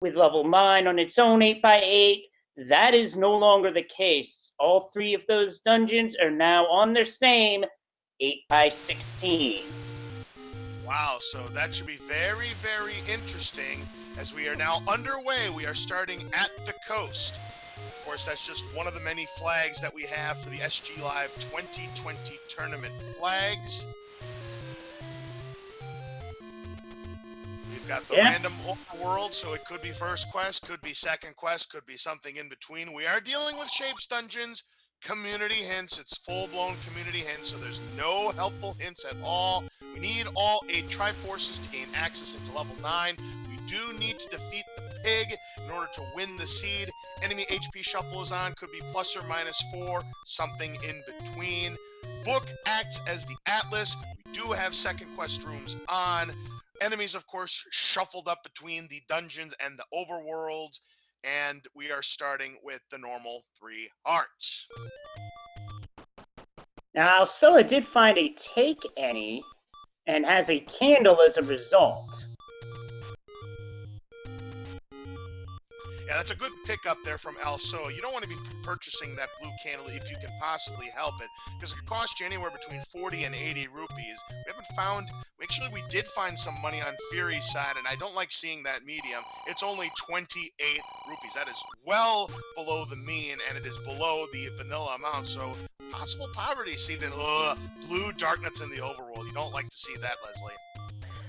with level 9 on its own 8x8. That is no longer the case. All 3 of those dungeons are now on their same 8x16. Wow, so that should be very, very interesting as we are now underway. We are starting at the coast. Of course, that's just one of the many flags that we have for the SGLive 2020 tournament flags. We've got the random overworld, so it could be first quest, could be second quest, could be something in between. We are dealing with Shapes Dungeons, community hints. It's full-blown community hints, so there's no helpful hints at all. We need all 8 Triforces to gain access into level 9. We do need to defeat the pig in order to win the seed. Enemy HP shuffle is on, could be plus or minus 4, something in between. Book acts as the atlas. We do have second quest rooms on. Enemies, of course, shuffled up between the dungeons and the overworlds. And we are starting with the normal 3 hearts. Now, Alsoa did find a Take Any, and has a candle as a result. Yeah, that's a good pick up there from Alsoa. You don't want to be purchasing that blue candle if you can possibly help it, because it could cost you anywhere between 40 and 80 rupees. We haven't found... Actually, we did find some money on Fury's side, and I don't like seeing that medium. It's only 28 rupees. That is well below the mean, and it is below the vanilla amount, so possible poverty seed in blue darknuts in the overworld. You don't like to see that, Leslie.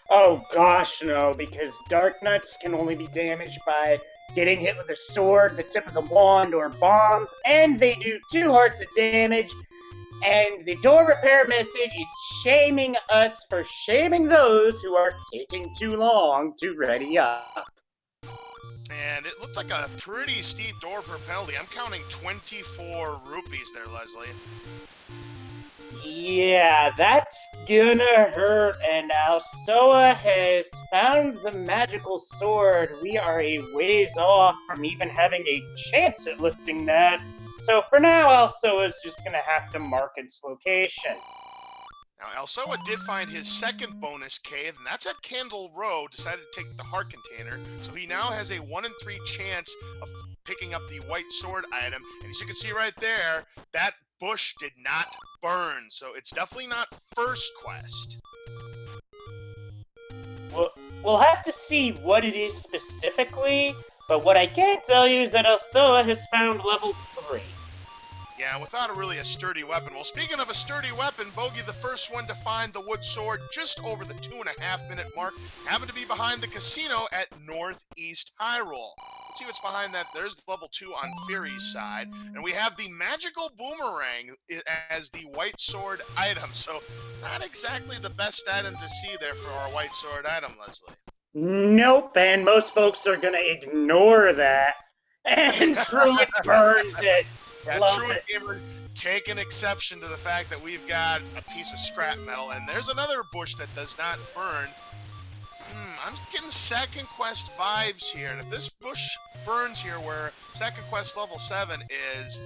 Oh gosh, no, because dark nuts can only be damaged by getting hit with a sword, the tip of the wand, or bombs, and they do 2 hearts of damage. And the door repair message is shaming us for shaming those who are taking too long to ready up. And it looked like a pretty steep door per penalty. I'm counting 24 rupees there, Leslie. Yeah, that's gonna hurt, and Alsoa has found the magical sword. We are a ways off from even having a chance at lifting that. So for now, Alsoa's just gonna have to mark its location. Now, Alsoa did find his second bonus cave, and that's at Candle Row. Decided to take the heart container, so he now has a 1 in 3 chance of picking up the white sword item. And as you can see right there, that bush did not burn, so it's definitely not first quest. Well, we'll have to see what it is specifically, but what I can tell you is that Alsoa has found level 3. Yeah, without really a sturdy weapon. Well, speaking of a sturdy weapon, Bogey, the first one to find the wood sword just over the 2.5-minute mark, happened to be behind the casino at Northeast Hyrule. Let's see what's behind that. There's level 2 on Fury's side, and we have the magical boomerang as the white sword item. So, not exactly the best item to see there for our white sword item, Leslie. Nope, and most folks are gonna ignore that. And Druid burns it. Yeah, Druid Gamer take an exception to the fact that we've got a piece of scrap metal, and there's another bush that does not burn. I'm getting second quest vibes here, and if this bush burns here where second quest level 7 is,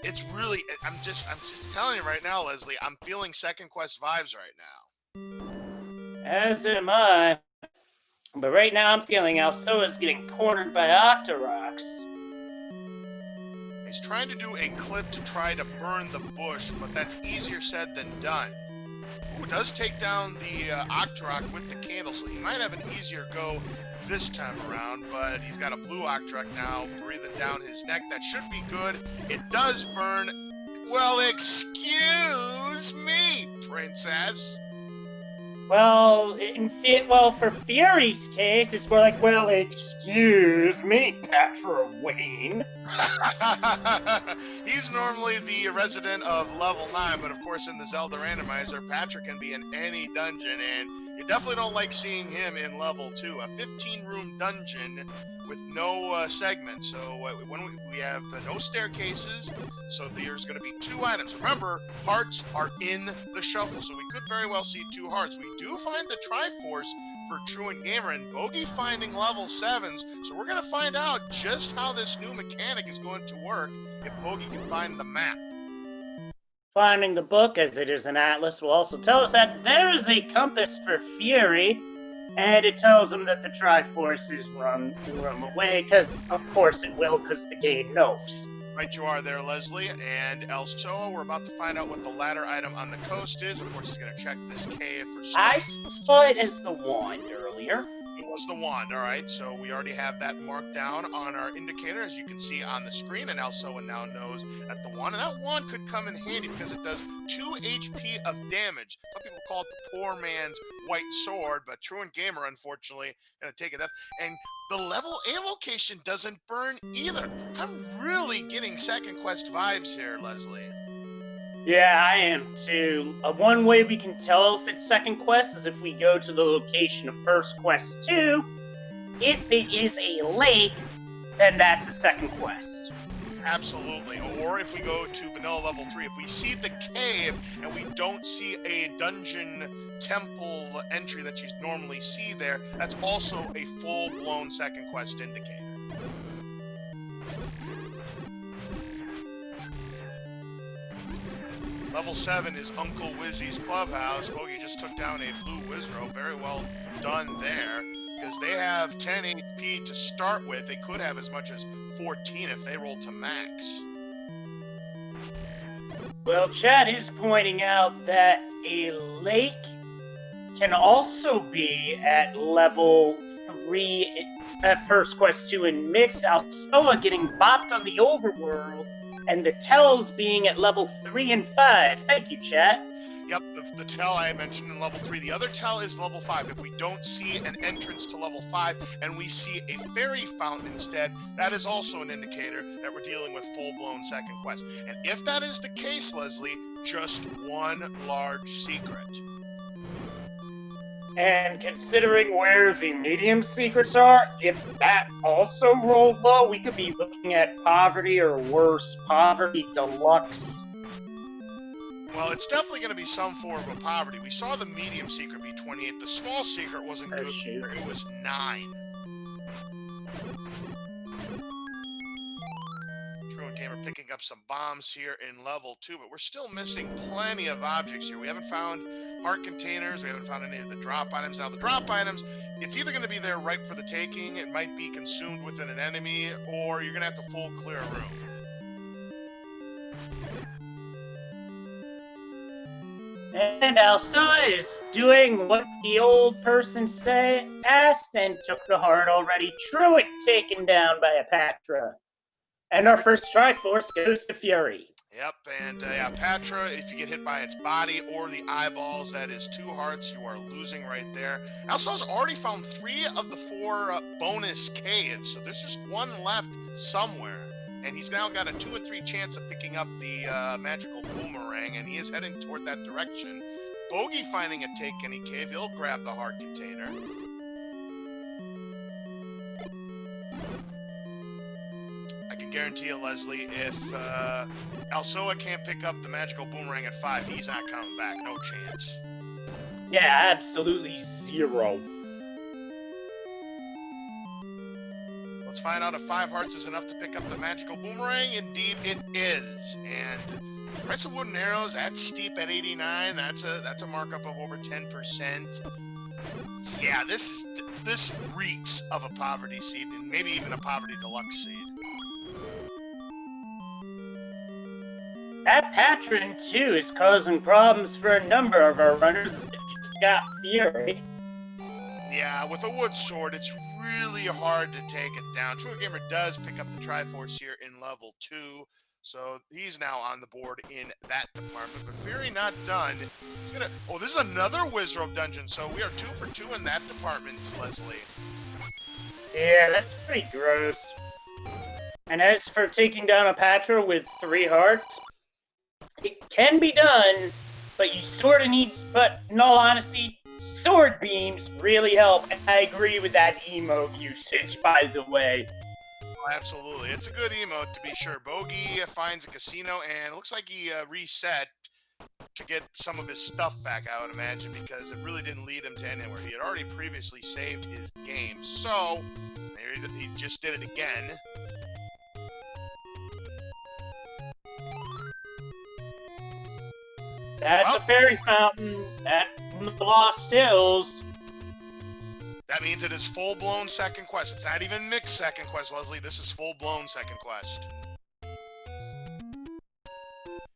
it's really, I'm just telling you right now, Leslie, I'm feeling second quest vibes right now. As am I. But right now I'm feeling Alsoa's getting cornered by Octoroks. He's trying to do a clip to try to burn the bush, but that's easier said than done. Ooh, does take down the Octorok with the candle, so he might have an easier go this time around, but he's got a blue Octorok now breathing down his neck. That should be good. It does burn. Well, excuse me, princess. Well, for Fury's case, it's more like, well, excuse me, Patrawayne. He's normally the resident of level 9, but of course in the Zelda Randomizer, Patrick can be in any dungeon, and you definitely don't like seeing him in level 2. A 15-room dungeon with no segments, so when we have no staircases, so there's going to be 2 items. Remember, hearts are in the shuffle, so we could very well see 2 hearts. We do find the Triforce for Truant Gamer, and Bogey finding level 7s, so we're going to find out just how this new mechanic is going to work if Bogey can find the map. Finding the book, as it is an atlas, will also tell us that there is a compass for Fury. and it tells him that the Triforce is run away, because of course it will, because the game knows. Right, you are there, Leslie. And El Soa, we're about to find out what the ladder item on the coast is. Of course, he's going to check this cave for stuff. I saw it as the wand earlier. It was the wand, all right. So we already have that marked down on our indicator, as you can see on the screen. And El Soa now knows that the wand, and that wand could come in handy because it does 2 HP of damage. Some people call it the poor man's white sword, but Truant Gamer, unfortunately, going to take it up. And the level A location doesn't burn either. I'm really getting Second Quest vibes here, Leslie. Yeah, I am too. One way we can tell if it's Second Quest is if we go to the location of First Quest 2. If it is a lake, then that's a Second Quest. Absolutely. Or if we go to Vanilla Level 3, if we see the cave and we don't see a dungeon temple entry that you normally see there, that's also a full-blown Second Quest indicator. Level 7 is Uncle Wizzy's clubhouse. Bogey just took down a blue Wizro. Very well done there, because they have 10 HP to start with. They could have as much as 14 if they roll to max. Well, Chad is pointing out that a lake can also be at level 3 at First Quest 2 and Mix. Alstoa getting bopped on the overworld, and the Tells being at level 3 and 5. Thank you, Chad. Yep, the tell I mentioned in level 3. The other tell is level 5. If we don't see an entrance to level 5 and we see a fairy fountain instead, that is also an indicator that we're dealing with full-blown Second Quest. And if that is the case, Leslie, just one large secret. And considering where the medium secrets are, if that also rolled low, we could be looking at Poverty or worse, Poverty Deluxe. Well, it's definitely going to be some form of Poverty. We saw the medium secret be 28. The small secret wasn't good. It was 9. Truant Gamer picking up some bombs here in level 2, but we're still missing plenty of objects here. We haven't found heart containers. We haven't found any of the drop items. Now, the drop items, it's either going to be there right for the taking, it might be consumed within an enemy, or you're going to have to full clear a room. And Alsoa is doing what the old person asked and took the heart already. Truant taken down by a Patra. And our first Triforce goes to Fury. Yep, and yeah, Patra, if you get hit by its body or the eyeballs, that is 2 hearts. You are losing right there. Alsoa's already found 3 of the 4 bonus caves, so there's just 1 left somewhere. And he's now got a 2 and 3 chance of picking up the magical boomerang, and he is heading toward that direction. Bogey finding a Take Any cave. He'll grab the heart container. I can guarantee you, Leslie, if Alsoa can't pick up the magical boomerang at 5, he's not coming back. No chance. Yeah, absolutely 0. Let's find out if 5 hearts is enough to pick up the magical boomerang. Indeed, it is. And price of wooden arrows, that's steep at 89. That's a markup of over 10%. So yeah, this reeks of a poverty seed, and maybe even a poverty deluxe seed. That patron, too, is causing problems for a number of our runners that just got Fury. Yeah, with a wood sword, it's really hard to take it down. Truant Gamer does pick up the Triforce here in level 2, so he's now on the board in that department. But Fury not done. He's gonna. Oh, this is another Wizrobe dungeon, so we are 2 for 2 in that department, Leslie. Yeah, that's pretty gross. And as for taking down a Patra with 3 hearts, it can be done, but you sort of need. But in all honesty, sword beams really help, and I agree with that emote usage, by the way. Oh, absolutely. It's a good emote, to be sure. Bogey finds a casino, and it looks like he reset to get some of his stuff back, I would imagine, because it really didn't lead him to anywhere. He had already previously saved his game, so maybe he just did it again. That's a fairy fountain at the Lost Hills. That means it is full-blown second quest. It's not even mixed second quest, Leslie. This is full-blown second quest.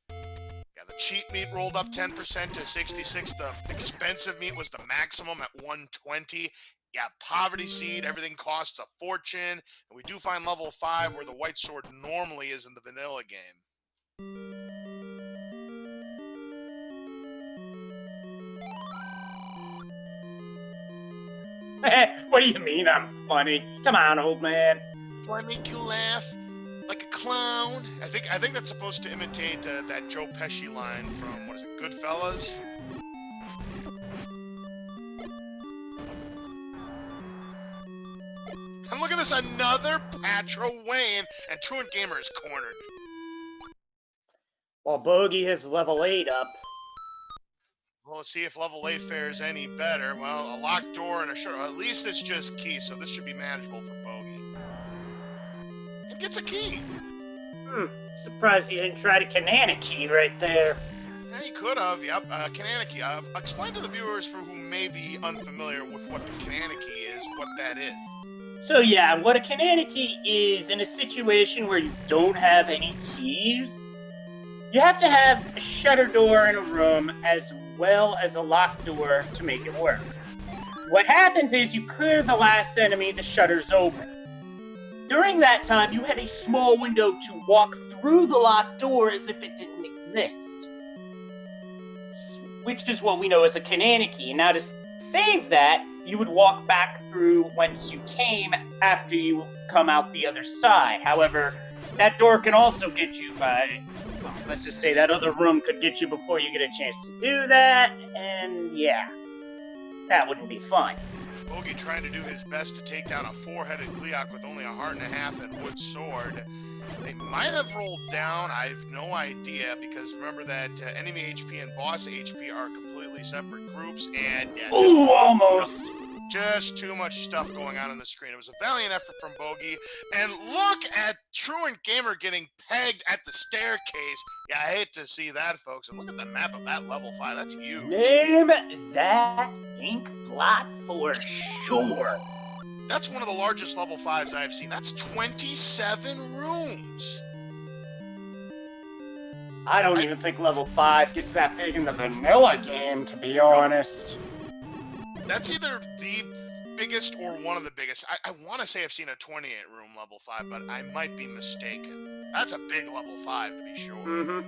Yeah, the cheap meat rolled up 10% to 66. The expensive meat was the maximum at 120. Yeah, poverty seed, everything costs a fortune. And we do find level 5 where the white sword normally is in the vanilla game. What do you mean I'm funny? Come on, old man. Do I make you laugh like a clown? I think that's supposed to imitate that Joe Pesci line from, what is it, Goodfellas? And look at this, another Patro Wayne, and Truant Gamer is cornered. While Bogey has level 8 up. Well, let's see if level 8 fares any better. Well, a locked door and a short... At least it's just key, so this should be manageable for Bogey. And gets a key. Surprised you didn't try to Kanana key right there. Yeah, you could have. Yep, Kananaki. Explain to the viewers for who may be unfamiliar with what the Kananaki is, what that is. So yeah, what a Kanana key is in a situation where you don't have any keys, you have to have a shutter door in a room as well as a locked door to make it work. What happens is you clear the last enemy, the shutter's open. During that time, you have a small window to walk through the locked door as if it didn't exist. Which is what we know as a Kanana key. Now to save that, you would walk back through whence you came after you come out the other side. However, that door can also get you by... Well, let's just say that other room could get you before you get a chance to do that, and yeah, that wouldn't be fun. Bogey trying to do his best to take down a 4-headed Gleeok with only a heart and a half and wood sword. They might have rolled down, I have no idea, because remember that enemy HP and boss HP are completely separate groups, and yeah, ooh, almost! Just too much stuff going on the screen. It was a valiant effort from Bogey. And look at Truant Gamer getting pegged at the staircase. Yeah, I hate to see that, folks. And look at the map of that level 5. That's huge. Name that ink blot for sure. That's one of the largest level 5s I've seen. That's 27 rooms. I don't even think level 5 gets that big in the vanilla game, to be honest. That's either the biggest or one of the biggest. I want to say I've seen a 28-room level 5, but I might be mistaken. That's a big level 5, to be sure. Mm-hmm.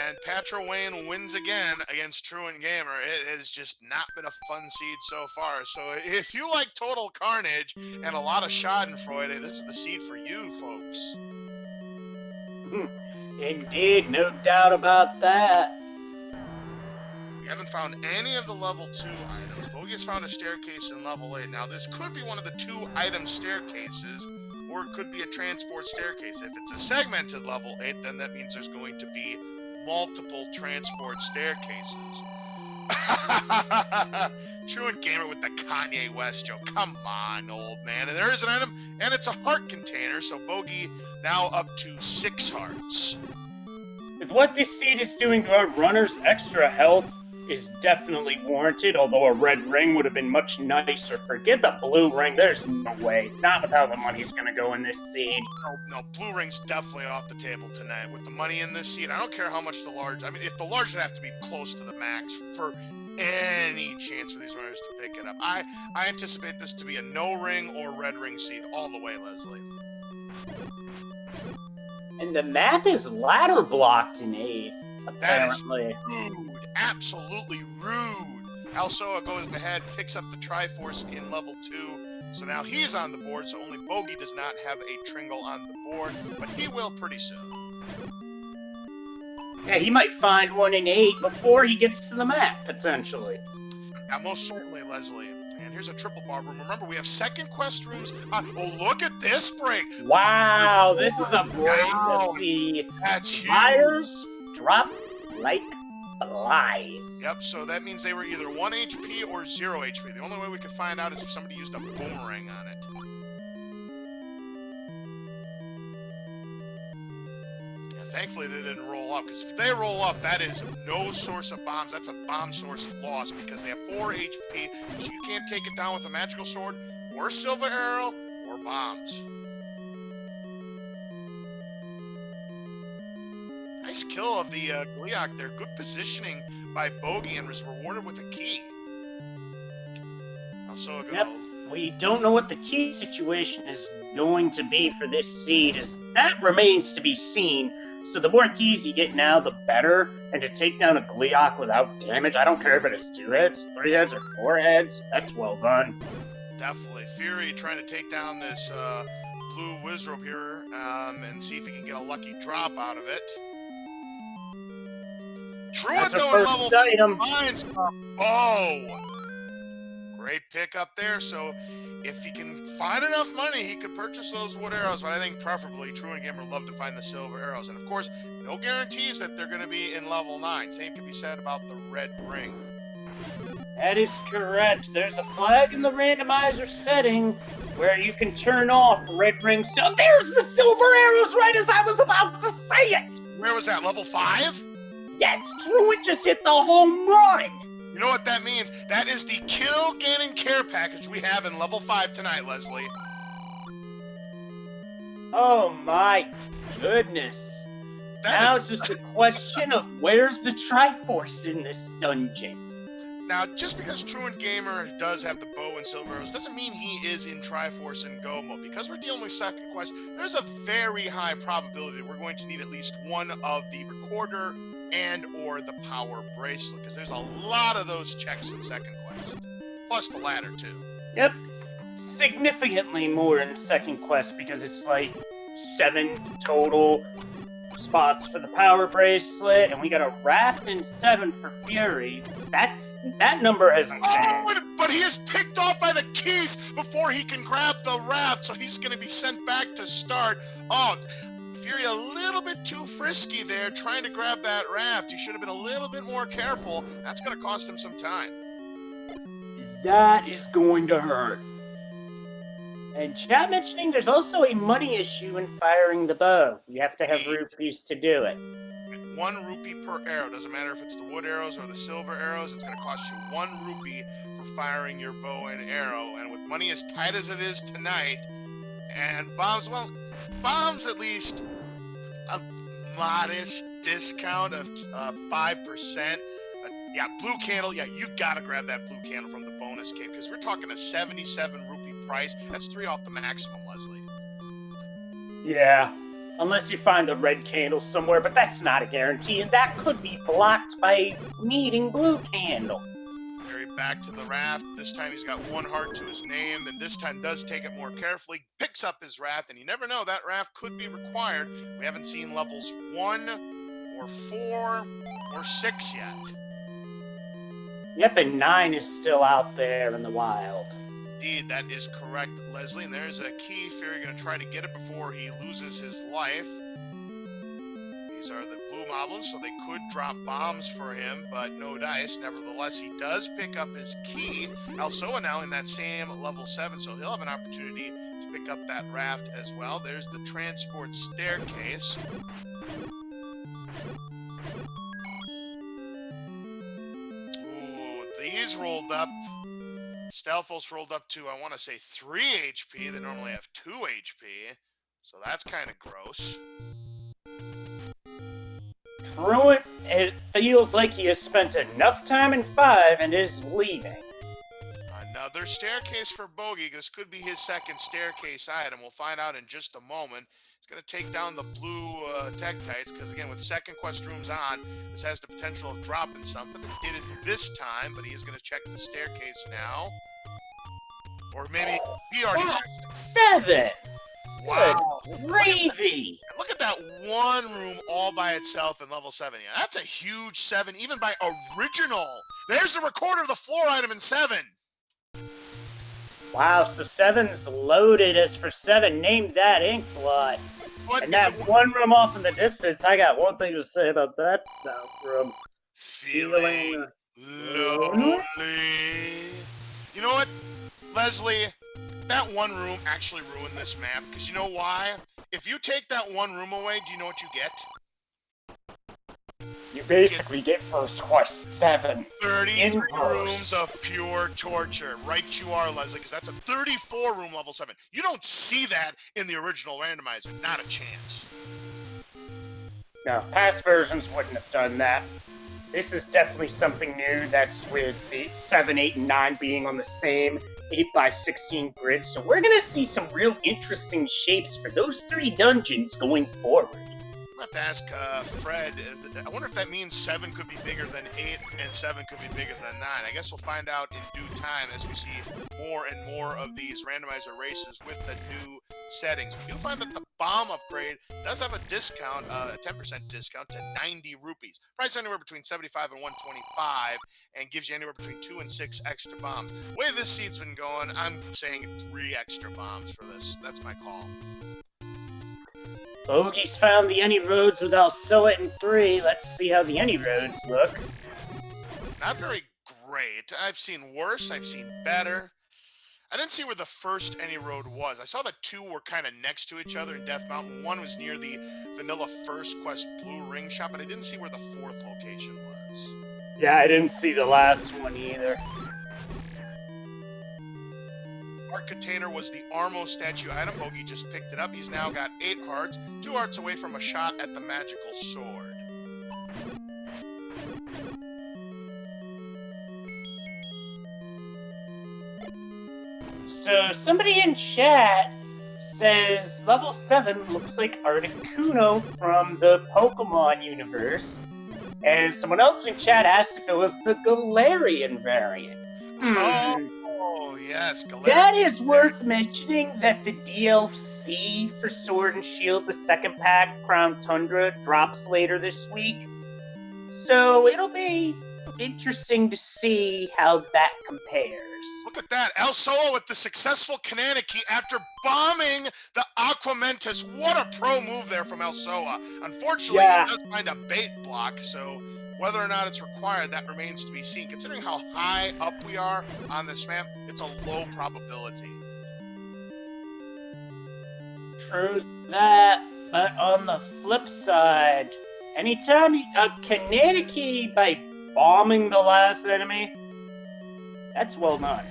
And Patro Wayne wins again against Truant Gamer. It has just not been a fun seed so far. So if you like total carnage and a lot of schadenfreude, this is the seed for you, folks. Indeed, no doubt about that. We haven't found any of the level 2 items. Bogey has found a staircase in level 8. Now, this could be one of the 2-item staircases, or it could be a transport staircase. If it's a segmented level 8, then that means there's going to be multiple transport staircases. Truant Gamer with the Kanye West joke. Come on, old man. And there is an item, and it's a heart container, so Bogey now up to 6 hearts. With what this seed is doing to our runners, extra health is definitely warranted, although a red ring would have been much nicer. Forget the blue ring, there's no way. Not with how the money's gonna go in this seed. No, blue ring's definitely off the table tonight. With the money in this seed, I don't care how much the large... I mean, if the large would have to be close to the max for any chance for these runners to pick it up. I anticipate this to be a no ring or red ring seed all the way, Leslie. And the map is ladder blocked in 8, apparently. That is rude. Absolutely rude. Alsoa goes ahead, picks up the Triforce in level 2. So now he's on the board, so only Bogey does not have a Tringle on the board, but he will pretty soon. Yeah, he might find one in 8 before he gets to the map, potentially. Yeah, most certainly, Leslie. And here's a triple bar room. Remember, we have second quest rooms. Oh, look at this break! Wow, this is a break to see. That's huge. Fires drop like flies. Yep, so that means they were either 1 HP or 0 HP. The only way we could find out is if somebody used a boomerang on it. Thankfully, they didn't roll up, because if they roll up, that is no source of bombs. That's a bomb source loss, because they have 4 HP, so you can't take it down with a magical sword, or a silver arrow, or bombs. Nice kill of the Gliok there. Good positioning by Bogey, and was rewarded with a key. Also a good old. We don't know what the key situation is going to be for this seed, as that remains to be seen. So the more keys you get now, the better. And to take down a Gliok without damage, I don't care if it is 2 heads, 3 heads, or 4 heads. That's well done. Definitely. Fury trying to take down this blue Wizrobe here and see if he can get a lucky drop out of it. Truant though in level 5. Oh! Great pick up there. So if he can find enough money, he could purchase those wood arrows. But I think preferably Truant Gamer would love to find the silver arrows. And of course, no guarantees that they're going to be in level 9. Same can be said about the red ring. That is correct. There's a flag in the randomizer setting where you can turn off red ring. So there's the silver arrows right as I was about to say it. Where was that? Level 5? Yes, Truant just hit the home run. You know what that means? That is the Kill Ganon Care Package we have in level 5 tonight, Leslie. Oh my goodness. Now it's just a question of where's the Triforce in this dungeon. Now, just because Truant Gamer does have the bow and silver arrows doesn't mean he is in Triforce and Go mode. Because we're dealing with second quest, there's a very high probability we're going to need at least one of the recorder and or the power bracelet, because there's a lot of those checks in second quest, plus the ladder too. Yep, significantly more in second quest, because it's like 7 total spots for the power bracelet, and we got a raft and 7 for Fury. That number hasn't changed. Oh, but he is picked off by the keys before he can grab the raft, so he's going to be sent back to start. Oh, Fury a little bit too frisky there, trying to grab that raft. He should have been a little bit more careful. That's going to cost him some time. That is going to hurt. And chat mentioning there's also a money issue in firing the bow. You have to have rupees to do it. 1 rupee per arrow. Doesn't matter if it's the wood arrows or the silver arrows. It's going to cost you 1 rupee for firing your bow and arrow. And with money as tight as it is tonight, and bombs, well, bombs at least a modest discount of 5%. Yeah, blue candle. Yeah, you got to grab that blue candle from the bonus kit, because we're talking a 77 rupee price. That's 3 off the maximum, Leslie. Yeah, unless you find the red candle somewhere, but that's not a guarantee, and that could be blocked by needing blue candle. Very back to the raft. This time he's got 1 heart to his name, and this time does take it more carefully. Picks up his raft, and you never know, that raft could be required. We haven't seen levels 1 or 4 or 6 yet. Yep, and 9 is still out there in the wild. Indeed, that is correct, Leslie. And there's a key. Fury going to try to get it before he loses his life. These are the blue moblins, so they could drop bombs for him, but no dice. Nevertheless, he does pick up his key. Alsoa now in that same level 7, so he'll have an opportunity to pick up that raft as well. There's the transport staircase. Ooh, these rolled up. Stelphos rolled up to, I want to say, 3 HP. They normally have 2 HP, so that's kind of gross. Truant, it feels like he has spent enough time in 5 and is leaving. Another staircase for Bogey. This could be his second staircase item. We'll find out in just a moment. He's going to take down the blue Tektites, because again, with second quest rooms on, this has the potential of dropping something. He did it this time, but he is going to check the staircase now. Or maybe he already checked. 7! Wow. Good gravy! Look at that one room all by itself in level 7. Yeah, that's a huge 7, even by original. There's the recorder of the floor item in 7. Wow, so 7's loaded as for 7. Name that ink blot. And that one room off in the distance, I got one thing to say about that stuff room. Feeling lonely. You know what, Leslie? That one room actually ruined this map, because you know why? If you take that one room away, do you know what you get? You basically get first quest 7. 33 in rooms of pure torture. Right you are, Leslie, because that's a 34-room level 7. You don't see that in the original randomizer. Not a chance. No, past versions wouldn't have done that. This is definitely something new. That's with the 7, 8, and 9 being on the same 8x16 grid. So we're going to see some real interesting shapes for those 3 dungeons going forward. I'm going to have to ask Fred, I wonder if that means 7 could be bigger than 8 and 7 could be bigger than 9. I guess we'll find out in due time as we see more and more of these randomizer races with the new settings. You'll find that the bomb upgrade does have a discount, a 10% discount to 90 rupees. Price anywhere between 75 and 125 and gives you anywhere between 2 and 6 extra bombs. The way this seed's been going, I'm saying 3 extra bombs for this. That's my call. Bogey's found the Any Roads with Alsoa in 3. Let's see how the Any Roads look. Not very great. I've seen worse. I've seen better. I didn't see where the first Any Road was. I saw that 2 were kind of next to each other in Death Mountain. 1 was near the vanilla First Quest Blue Ring shop, but I didn't see where the 4th location was. Yeah, I didn't see the last one either. Heart container was the Armo statue item. Bogey just picked it up. He's now got 8 hearts, 2 hearts away from a shot at the magical sword. So somebody in chat says level 7 looks like Articuno from the Pokemon universe. And someone else in chat asked if it was the Galarian variant. Oh, yes. Galarian. That is worth mentioning that the DLC for Sword and Shield, the second pack, Crown Tundra, drops later this week. So it'll be interesting to see how that compares. Look at that. Alsoa with the successful Kananaki after bombing the Aquamentus. What a pro move there from Alsoa. Unfortunately, Yeah. He does find a bait block, so whether or not it's required, that remains to be seen. Considering how high up we are on this map, it's a low probability. True that, but on the flip side, anytime a Kananaki by bombing the last enemy, that's well done.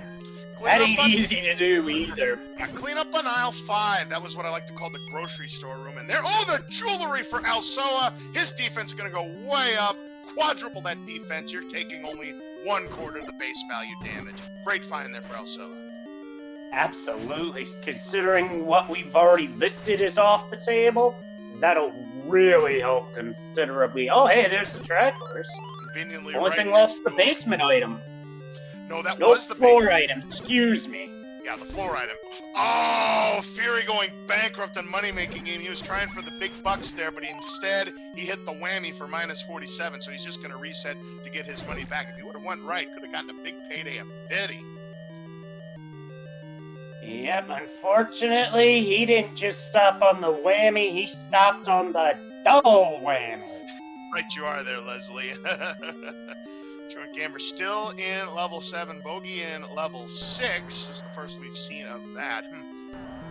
That ain't easy to do either. Yeah, clean up on aisle 5. That was what I like to call the grocery store room. And there, oh, the jewelry for Alsoa. His defense is going to go way up. Quadruple that defense. You're taking only 1/4 the base value damage. Great find there for Alsoa. Absolutely. Considering what we've already listed as off the table, that'll really help considerably. Oh, hey, there's the track horse. Conveniently Only right thing left's the basement item. No, that No was the floor item. Excuse me. Yeah, the floor item. Oh, Fury going bankrupt on money-making game. He was trying for the big bucks there, but instead he hit the whammy for minus 47, so he's just going to reset to get his money back. If he would have went right, could have gotten a big payday of 50. Yep, unfortunately, he didn't just stop on the whammy, he stopped on the double whammy. Right you are there, Leslie. Truant Gamer still in level 7. Bogey in level 6. This is the first we've seen of that.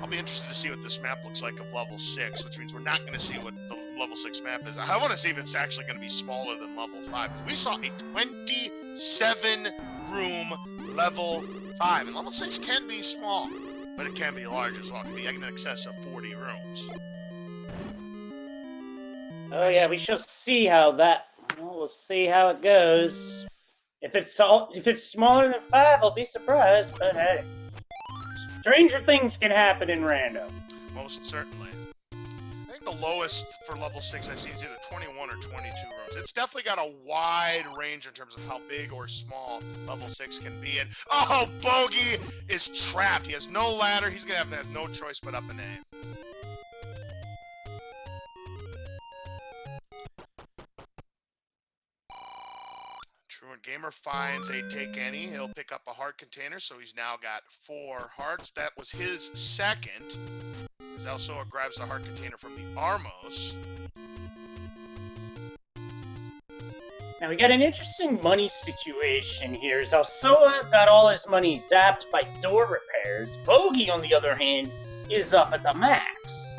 I'll be interested to see what this map looks like of level 6, which means we're not going to see what the level 6 map is. I want to see if it's actually going to be smaller than level 5. Because we saw a 27-room level 5. And level 6 can be small, but it can be large as well. It can be in excess of 40 rooms. Oh yeah, we shall see how that... Well, we'll see how it goes. If it's smaller than 5, I'll be surprised, but hey. Stranger things can happen in random. Most certainly. I think the lowest for level 6 I've seen is either 21 or 22 rooms. It's definitely got a wide range in terms of how big or small level 6 can be. And, oh, Bogey is trapped. He has no ladder. He's going to have no choice but up and aim. Truant Gamer finds a take any. He'll pick up a heart container, so he's now got 4 hearts. That was his second. As Alsoa grabs the heart container from the Armos. Now we got an interesting money situation here. As Alsoa got all his money zapped by door repairs, Bogey, on the other hand, is up at the max.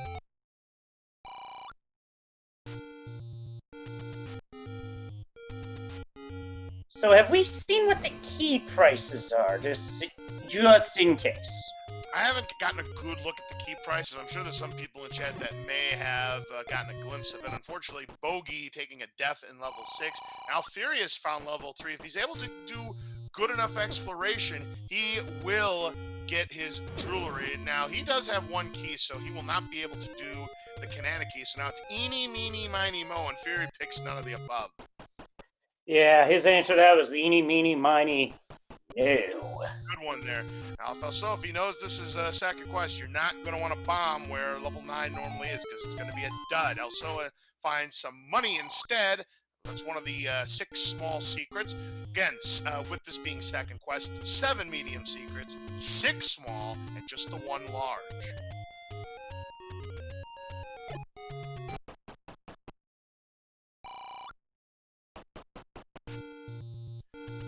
So have we seen what the key prices are, just in case? I haven't gotten a good look at the key prices. I'm sure there's some people in chat that may have gotten a glimpse of it. Unfortunately, Bogey taking a death in level 6. Alfurious found level 3. If he's able to do good enough exploration, he will get his jewelry. Now, he does have one key, so he will not be able to do the Kanana key. So now it's eeny, meeny, miny, mo, and Fury picks none of the above. Yeah, his answer to that was eeny, meeny, miny, no. Good one there. Now, so if he knows this is a second quest, you're not going to want to bomb where level 9 normally is, because it's going to be a dud. Elsoa finds some money instead. That's one of the 6 small secrets. Again, with this being second quest, 7 medium secrets, 6 small, and just the 1 large.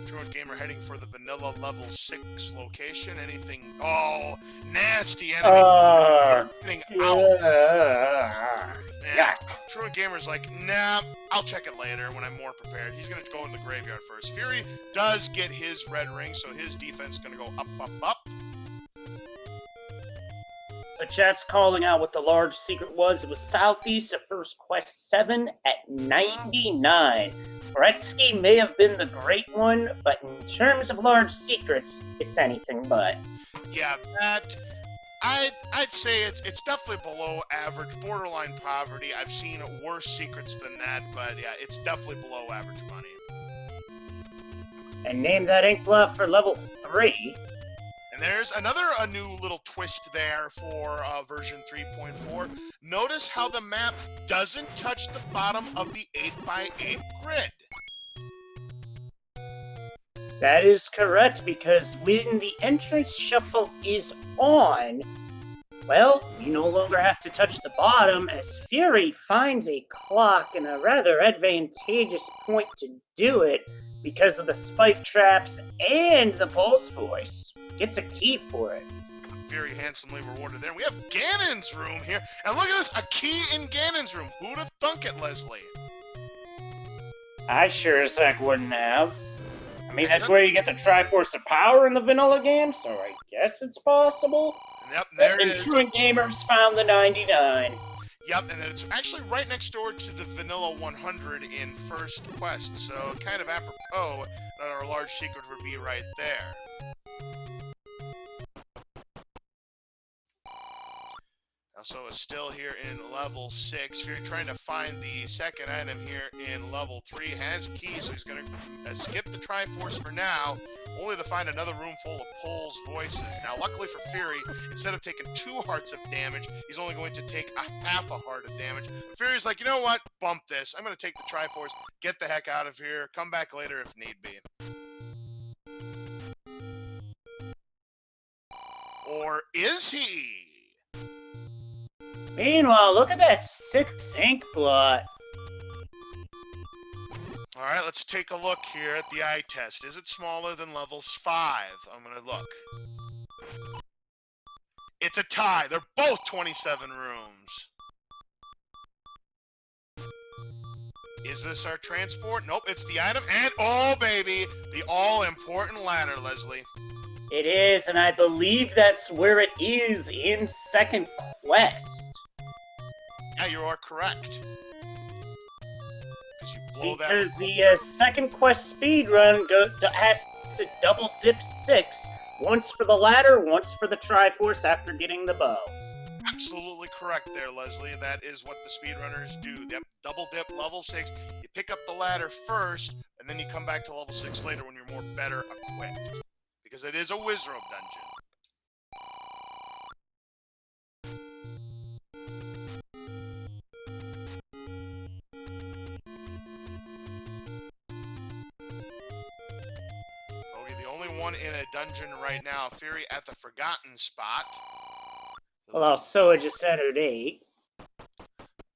Truant Gamer heading for the vanilla level 6 location. Anything? Oh, nasty enemy. Getting out. Yeah. Truant Gamer's like, nah, I'll check it later when I'm more prepared. He's going to go in the graveyard first. Fury does get his red ring, so his defense is going to go up, up, up. So chat's calling out what the large secret was. It was southeast of first quest 7 at 99. Gretzky may have been the great one, but in terms of large secrets, it's anything but. Yeah, that... I'd say it's definitely below average, borderline poverty. I've seen worse secrets than that, but yeah, it's definitely below average money. And name that ink blot for level 3. And there's a new little twist there for version 3.4. Notice how the map doesn't touch the bottom of the 8x8 grid. That is correct, because when the entrance shuffle is on, well, you no longer have to touch the bottom, as Fury finds a clock in a rather advantageous point to do it because of the spike traps and the pulse voice. Gets a key for it. Fury handsomely rewarded there. We have Ganon's room here, and look at this, a key in Ganon's room. Who'd have thunk it, Leslie? I sure as heck wouldn't have. I mean, that's where you get the Triforce of Power in the vanilla game, so I guess it's possible. Yep, there it is. And Truant Gamers found the 99. Yep, and then it's actually right next door to the vanilla 100 in first quest, so kind of apropos that our large secret would be right there. Also, is still here in level 6. If you're trying to find the second item here in level 3, has a key, so he's going to skip the Triforce for now, only to find another room full of Pole's voices. Now, luckily for Fury, instead of taking 2 hearts of damage, he's only going to take a half a heart of damage. Fury's like, you know what? Bump this. I'm going to take the Triforce, get the heck out of here, come back later if need be. Or is he? Meanwhile, look at that 6 ink blot. Alright, let's take a look here at the eye test. Is it smaller than levels 5? I'm gonna look. It's a tie. They're both 27 rooms. Is this our transport? Nope, it's the item. And, oh baby, the all-important ladder, Leslie. It is, and I believe that's where it is in second quest. Yeah, you are correct. Because the second quest speedrun has to double dip 6, once for the ladder, once for the Triforce after getting the bow. Absolutely correct there, Leslie. That is what the speedrunners do. They double dip level 6. You pick up the ladder first, and then you come back to level 6 later when you're more better equipped. Because it is a Wizrobe dungeon. One in a dungeon right now. Fury at the Forgotten Spot. Well, Soa just entered 8.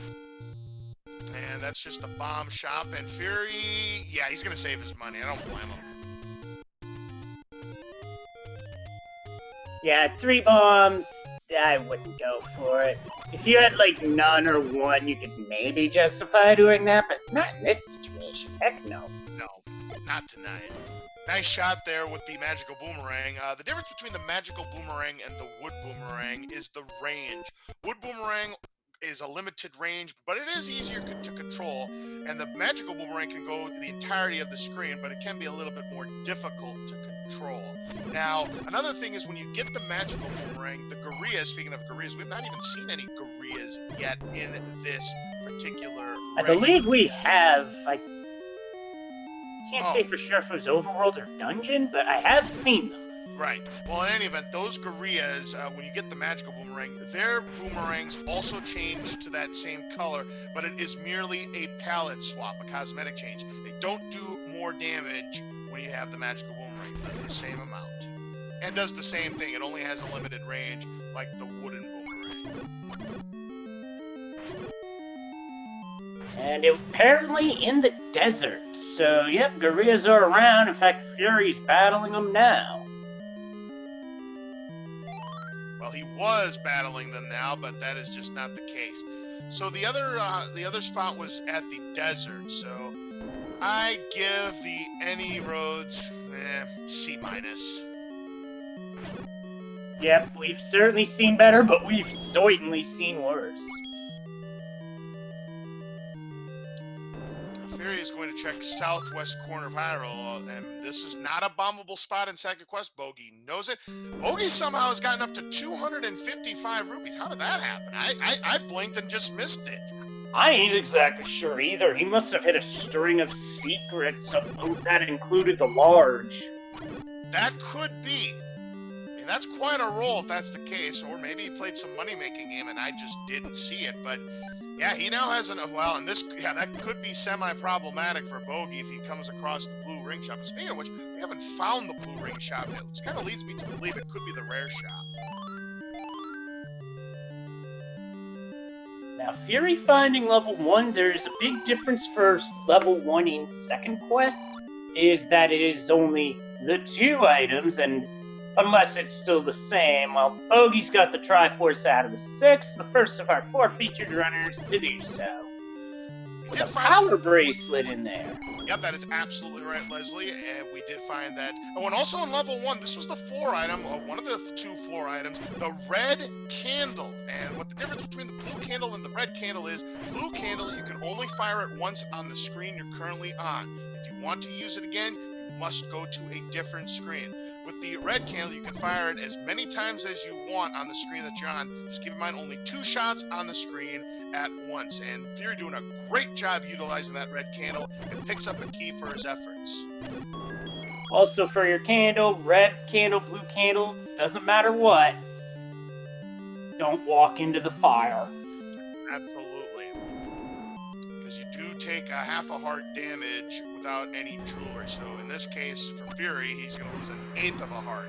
And that's just a bomb shop. And Fury, yeah, he's gonna save his money. I don't blame him. Yeah, 3 bombs. I wouldn't go for it. If you had like none or 1, you could maybe justify doing that, but not in this situation. Heck no. No. Not tonight. Nice shot there with the magical boomerang. The difference between the magical boomerang and the wood boomerang is the range. Wood boomerang is a limited range, but it is easier to control, and the magical boomerang can go the entirety of the screen, but it can be a little bit more difficult to control. Now, another thing is when you get the magical boomerang, the Gorillas, speaking of Gorillas, we've not even seen any Gorillas yet in this particular I raid. believe we have. I can't say for sure if it was Overworld or Dungeon, but I have seen them. Right. Well, in any event, those Gorillas, when you get the magical boomerang, their boomerangs also change to that same color, but it is merely a palette swap, a cosmetic change. They don't do more damage when you have the magical boomerang. It does the same amount. And does the same thing. It only has a limited range, like the wooden boomerang. And apparently in the desert. So, yep, Gorillas are around. In fact, Fury's battling them now. Well, he was battling them now, but that is just not the case. So the other spot was at the desert. So I give the any roads C-. Yep, we've certainly seen better, but we've certainly seen worse. Fury is going to check southwest corner of Hyrule, and this is not a bombable spot in Second Quest. Bogey knows it. Bogey somehow has gotten up to 255 rupees. How did that happen? I blinked and just missed it. I ain't exactly sure either. He must have hit a string of secrets that included the large. That could be. I mean, that's quite a roll if that's the case, or maybe he played some money-making game and I just didn't see it, but yeah, he now has that could be semi-problematic for Bogey if he comes across the blue ring shop. And speaking of which, we haven't found the blue ring shop yet, which kind of leads me to believe it could be the rare shop. Now, Fury finding level 1, there's a big difference for level 1 in Second Quest, is that it is only the 2 items, and unless it's still the same, well, Bogey's got the Triforce out of the 6, the first of our 4 featured runners to do so. With a power bracelet in there. Yep, that is absolutely right, Leslie, and we did find that. Oh, and also in level 1, this was the floor item, one of the 2 floor items, the red candle. And what the difference between the blue candle and the red candle is, blue candle, you can only fire it once on the screen you're currently on. If you want to use it again, you must go to a different screen. With the red candle, you can fire it as many times as you want on the screen that you're on. Just keep in mind, only 2 shots on the screen at once. And Fury doing a great job utilizing that red candle and picks up a key for his efforts. Also for your candle, red candle, blue candle, doesn't matter what, don't walk into the fire. Absolutely. Because you do take a half a heart damage without any jewelry. So in this case, for Fury, he's going to lose an 1/8 of a heart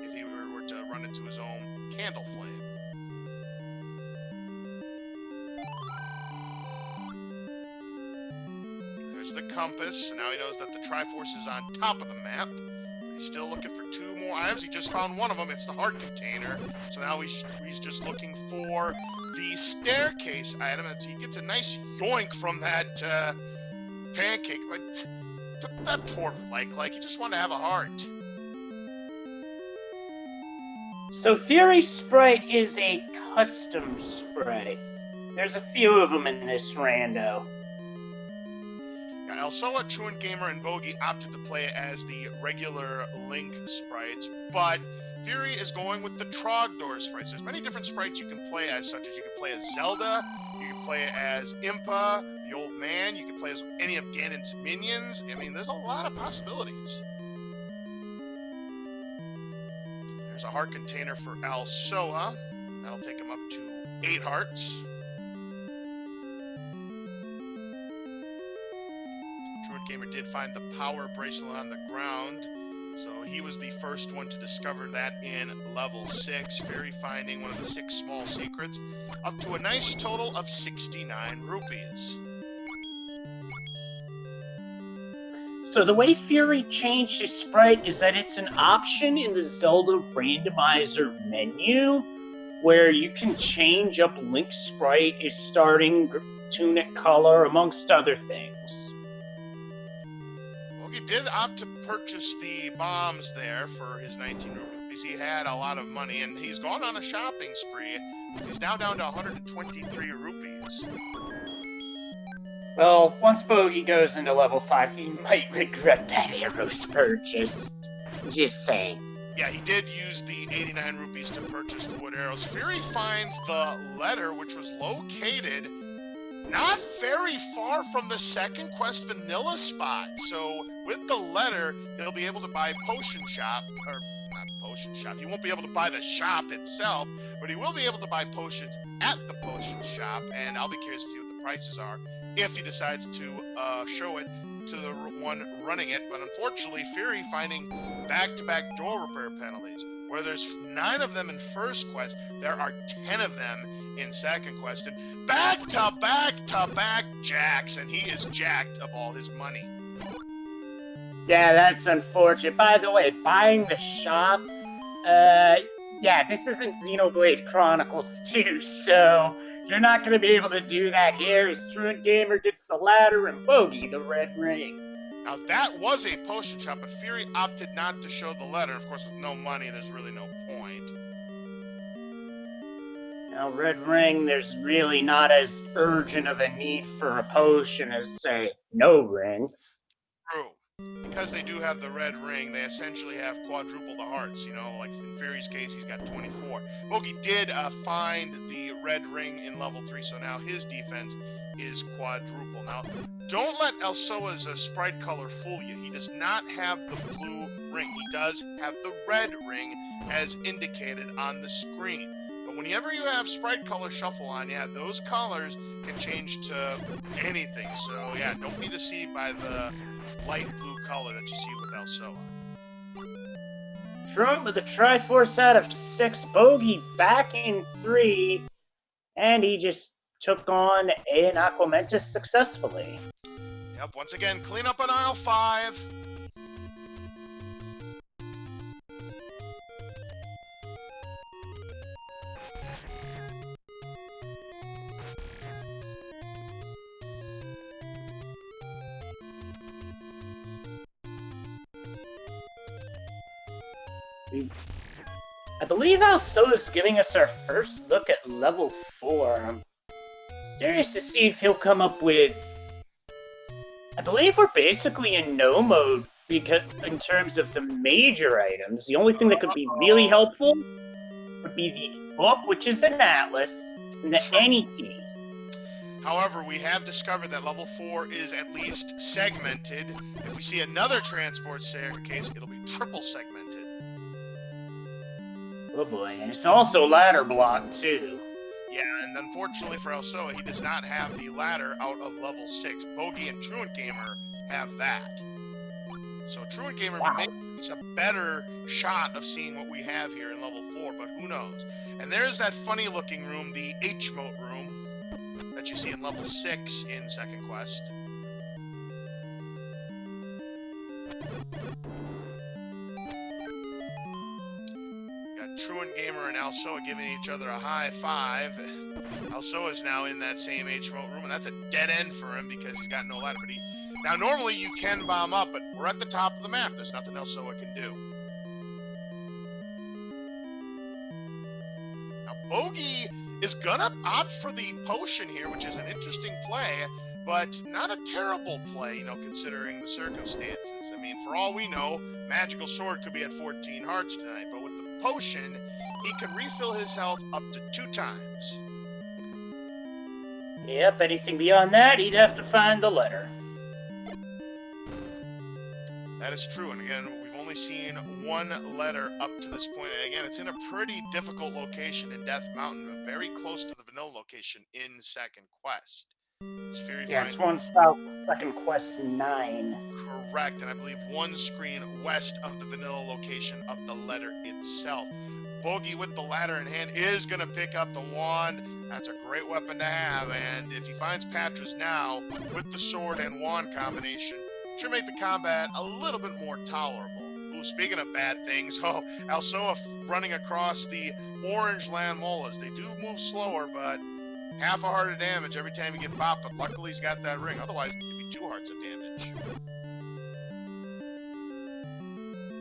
if he were to run into his own candle flame. There's the compass. So now he knows that the Triforce is on top of the map. He's still looking for 2 more items. He just found one of them. It's the heart container. So now he's just looking for the staircase item. And he gets a nice yoink from that pancake. But that poor Flake, he just wanted to have a heart. So Fury's sprite is a custom sprite. There's a few of them in this rando. Elsoa, Truant Gamer, and Bogey opted to play as the regular Link sprites, but Fury is going with the Trogdor sprites. There's many different sprites you can play as, such as you can play as Zelda, you can play as Impa, the Old Man, you can play as any of Ganon's minions. I mean, there's a lot of possibilities. There's a heart container for Elsoa. That'll take him up to 8 hearts. Gamer did find the power bracelet on the ground, so he was the first one to discover that in level 6. Fury finding one of the 6 small secrets, up to a nice total of 69 rupees. So the way Fury changed his sprite is that it's an option in the Zelda Randomizer menu, where you can change up Link's sprite, his starting tunic color, amongst other things. Bogey did opt to purchase the bombs there for his 19 rupees. He had a lot of money, and he's gone on a shopping spree. He's now down to 123 rupees. Well, once Bogey goes into level 5, he might regret that arrows purchase. Just saying. Yeah, he did use the 89 rupees to purchase the wood arrows. Fury finds the letter, which was located not very far from the second quest vanilla spot. So with the letter, he'll be able to buy potion shop, or not potion shop. He won't be able to buy the shop itself, but he will be able to buy potions at the potion shop, and I'll be curious to see what the prices are if he decides to show it to the one running it. But unfortunately, Fury finding back-to-back door repair penalties. Where there's 9 of them in first quest, there are 10 of them in second quest, and back-to-back-to-back jacks, and he is jacked of all his money. Yeah, that's unfortunate. By the way, buying the shop, yeah, this isn't Xenoblade Chronicles 2, so you're not going to be able to do that here, as Truant Gamer gets the ladder and Bogey the red ring. Now, that was a potion shop, but Fury opted not to show the letter. Of course, with no money, there's really no point. Now, red ring, there's really not as urgent of a need for a potion as, say, no ring. True. Because they do have the red ring, they essentially have quadruple the hearts. You know, like in Fury's case, he's got 24. Bogey did find the red ring in level 3, so now his defense is quadruple. Now, don't let Elsoa's sprite color fool you. He does not have the blue ring. He does have the red ring as indicated on the screen. But whenever you have sprite color shuffle on, yeah, those colors can change to anything. So, yeah, don't be deceived by the light blue color that you see with Elsoa. Truant with a Triforce out of 6, Bogey back in 3, and he just took on an Aquamentus successfully. Yep, once again, clean up on aisle 5. I believe Elsoa's giving us our first look at level 4. I'm curious to see if he'll come up with... I believe we're basically in no mode because in terms of the major items. The only thing that could be really helpful would be the book, which is an atlas, and the any key. However, we have discovered that level 4 is at least segmented. If we see another transport staircase, it'll be triple segmented. Oh boy, and it's also ladder block too. Yeah, and unfortunately for Elsoa, he does not have the ladder out of level 6. Bogey and Truant Gamer have that. So Truant Gamer makes a better shot of seeing what we have here in level 4, but who knows? And there's that funny looking room, the H-Mote room, that you see in level 6 in second quest. Truant Gamer and Elsoa giving each other a high five. Elsoa is now in that same H-Mote room, and that's a dead end for him because he's got no ladder. But now, normally you can bomb up, but we're at the top of the map. There's nothing Elsoa can do. Now, Bogey is going to opt for the potion here, which is an interesting play, but not a terrible play, you know, considering the circumstances. I mean, for all we know, Magical Sword could be at 14 hearts tonight, but with the potion, he can refill his health up to 2 times. Yep, anything beyond that, he'd have to find the letter. That is true, and again, we've only seen one letter up to this point, and again, it's in a pretty difficult location in Death Mountain, but very close to the vanilla location in second quest. It's one south, second quest 9. Correct, and I believe one screen west of the vanilla location of the letter itself. Bogey with the ladder in hand is going to pick up the wand. That's a great weapon to have, and if he finds Patras now with the sword and wand combination, should make the combat a little bit more tolerable. Ooh, speaking of bad things, Elsoa running across the orange land molas. They do move slower, but half a heart of damage every time you get bopped, but luckily he's got that ring. Otherwise, it'd be 2 hearts of damage.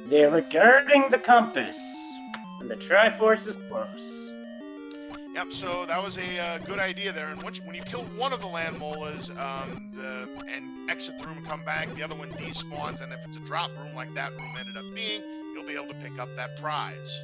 They're regarding the compass, and the Triforce is close. Yep, so that was a good idea there. And when you kill one of the land molas and exit the room and come back, the other one despawns, and if it's a drop room like that room ended up being, you'll be able to pick up that prize.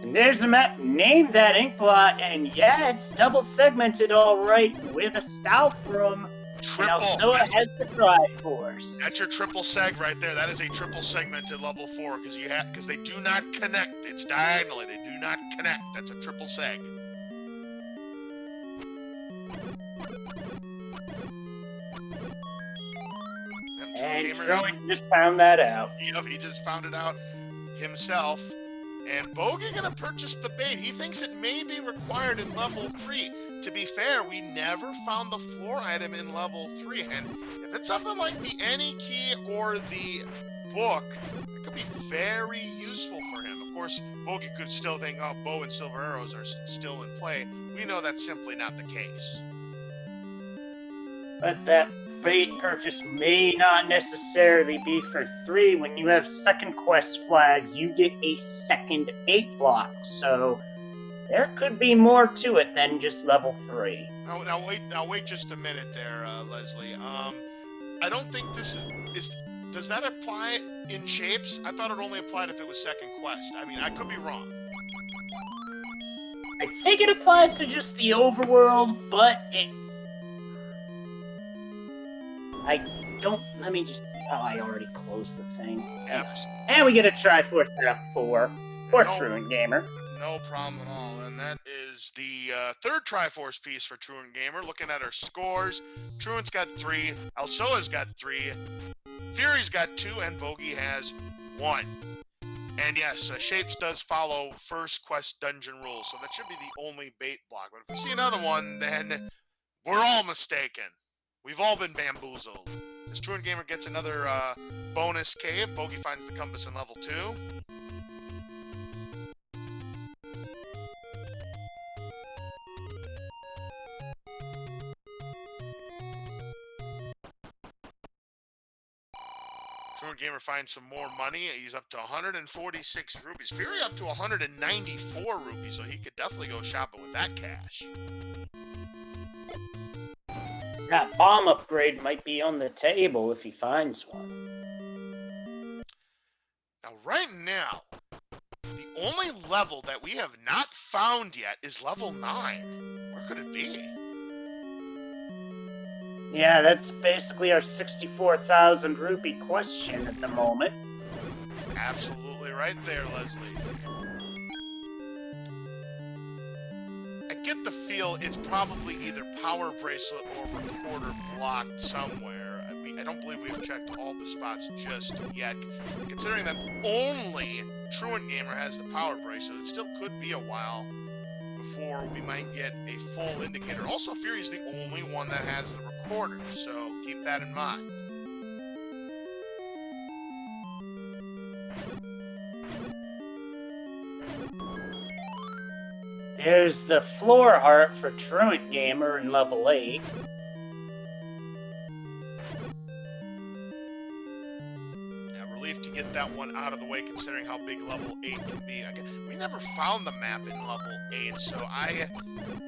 And there's a map named that ink blot, and yeah, it's double segmented all right with a stealth room. Triple. So it has the Triforce. That's your triple seg right there. That is a triple segmented level 4 because they do not connect. It's diagonally. They do not connect. That's a triple seg. And Troy just found that out. Yep, he just found it out himself. And Bogey gonna purchase the bait. He thinks it may be required in level 3. To be fair, we never found the floor item in level 3, and if it's something like the any key or the book, it could be very useful for him. Of course, Bogey could still think, oh, bow and silver arrows are still in play. We know that's simply not the case. But that bait purchase may not necessarily be for 3. When you have second quest flags, you get a second bait block, so there could be more to it than just level 3. Now wait just a minute there, Leslie. I don't think this is... Does that apply in shapes? I thought it only applied if it was second quest. I mean, I could be wrong. I think it applies to just the overworld, but it... I don't... Let me just... Oh, I already closed the thing. Yep. And we get a Triforce at 4. Poor Truant Gamer. No problem at all. And that is the third Triforce piece for Truant Gamer. Looking at our scores, Truant's got 3, Alsoa's got 3, Fury's got 2, and Bogey has 1. And yes, Shapes does follow first quest dungeon rules, so that should be the only bait block. But if we see another one, then we're all mistaken. We've all been bamboozled. As Truant Gamer gets another bonus cave, Bogey finds the compass in level 2. Truant Gamer finds some more money. He's up to 146 rupees. Fury up to 194 rupees, so he could definitely go shopping with that cash. That bomb upgrade might be on the table if he finds one. Now, right now, the only level that we have not found yet is level 9. Where could it be? Yeah, that's basically our 64,000 rupee question at the moment. Absolutely right there, Leslie. I get the feel it's probably either power bracelet or recorder blocked somewhere. I don't believe we've checked all the spots just yet. Considering that only Truant Gamer has the power bracelet, it still could be a while before we might get a full indicator. Also, Fury's the only one that has the recorder, so keep that in mind. There's the floor heart for Truant Gamer in level 8. Relief to get that one out of the way, considering how big level 8 can be. We never found the map in level 8, so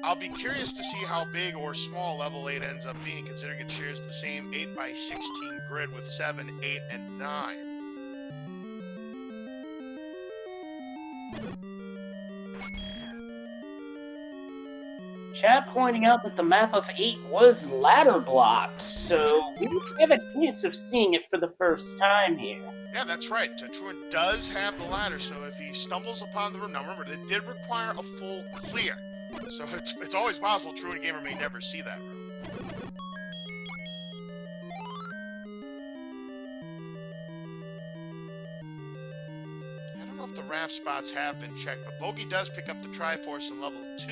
I'll be curious to see how big or small level 8 ends up being, considering it shares the same 8x16 grid with 7, 8, and 9. Chat pointing out that the map of 8 was ladder blocked, so we have a chance of seeing it for the first time here. Yeah, that's right. Truant does have the ladder, so if he stumbles upon the room... Now remember, it did require a full clear, so it's always possible Truant Gamer may never see that room. I don't know if the raft spots have been checked, but Bogey does pick up the Triforce in level 2,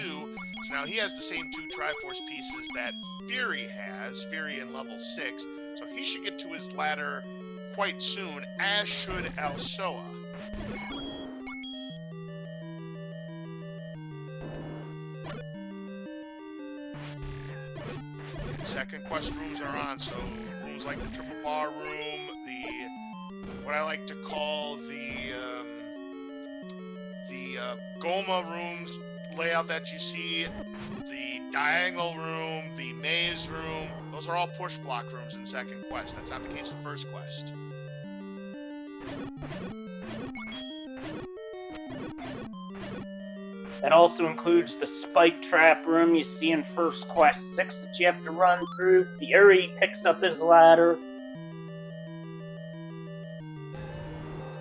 so now he has the same 2 Triforce pieces that Fury has, Fury in level 6, so he should get to his ladder quite soon, as should Alsoa. second quest rooms are on. So rooms like the Triple Bar Room, what I like to call the Goma rooms layout that you see, the Diagonal Room, the Maze Room, those are all push block rooms in second quest. That's not the case in first quest. That also includes the Spike Trap Room you see in First Quest 6 that you have to run through. Fury picks up his ladder.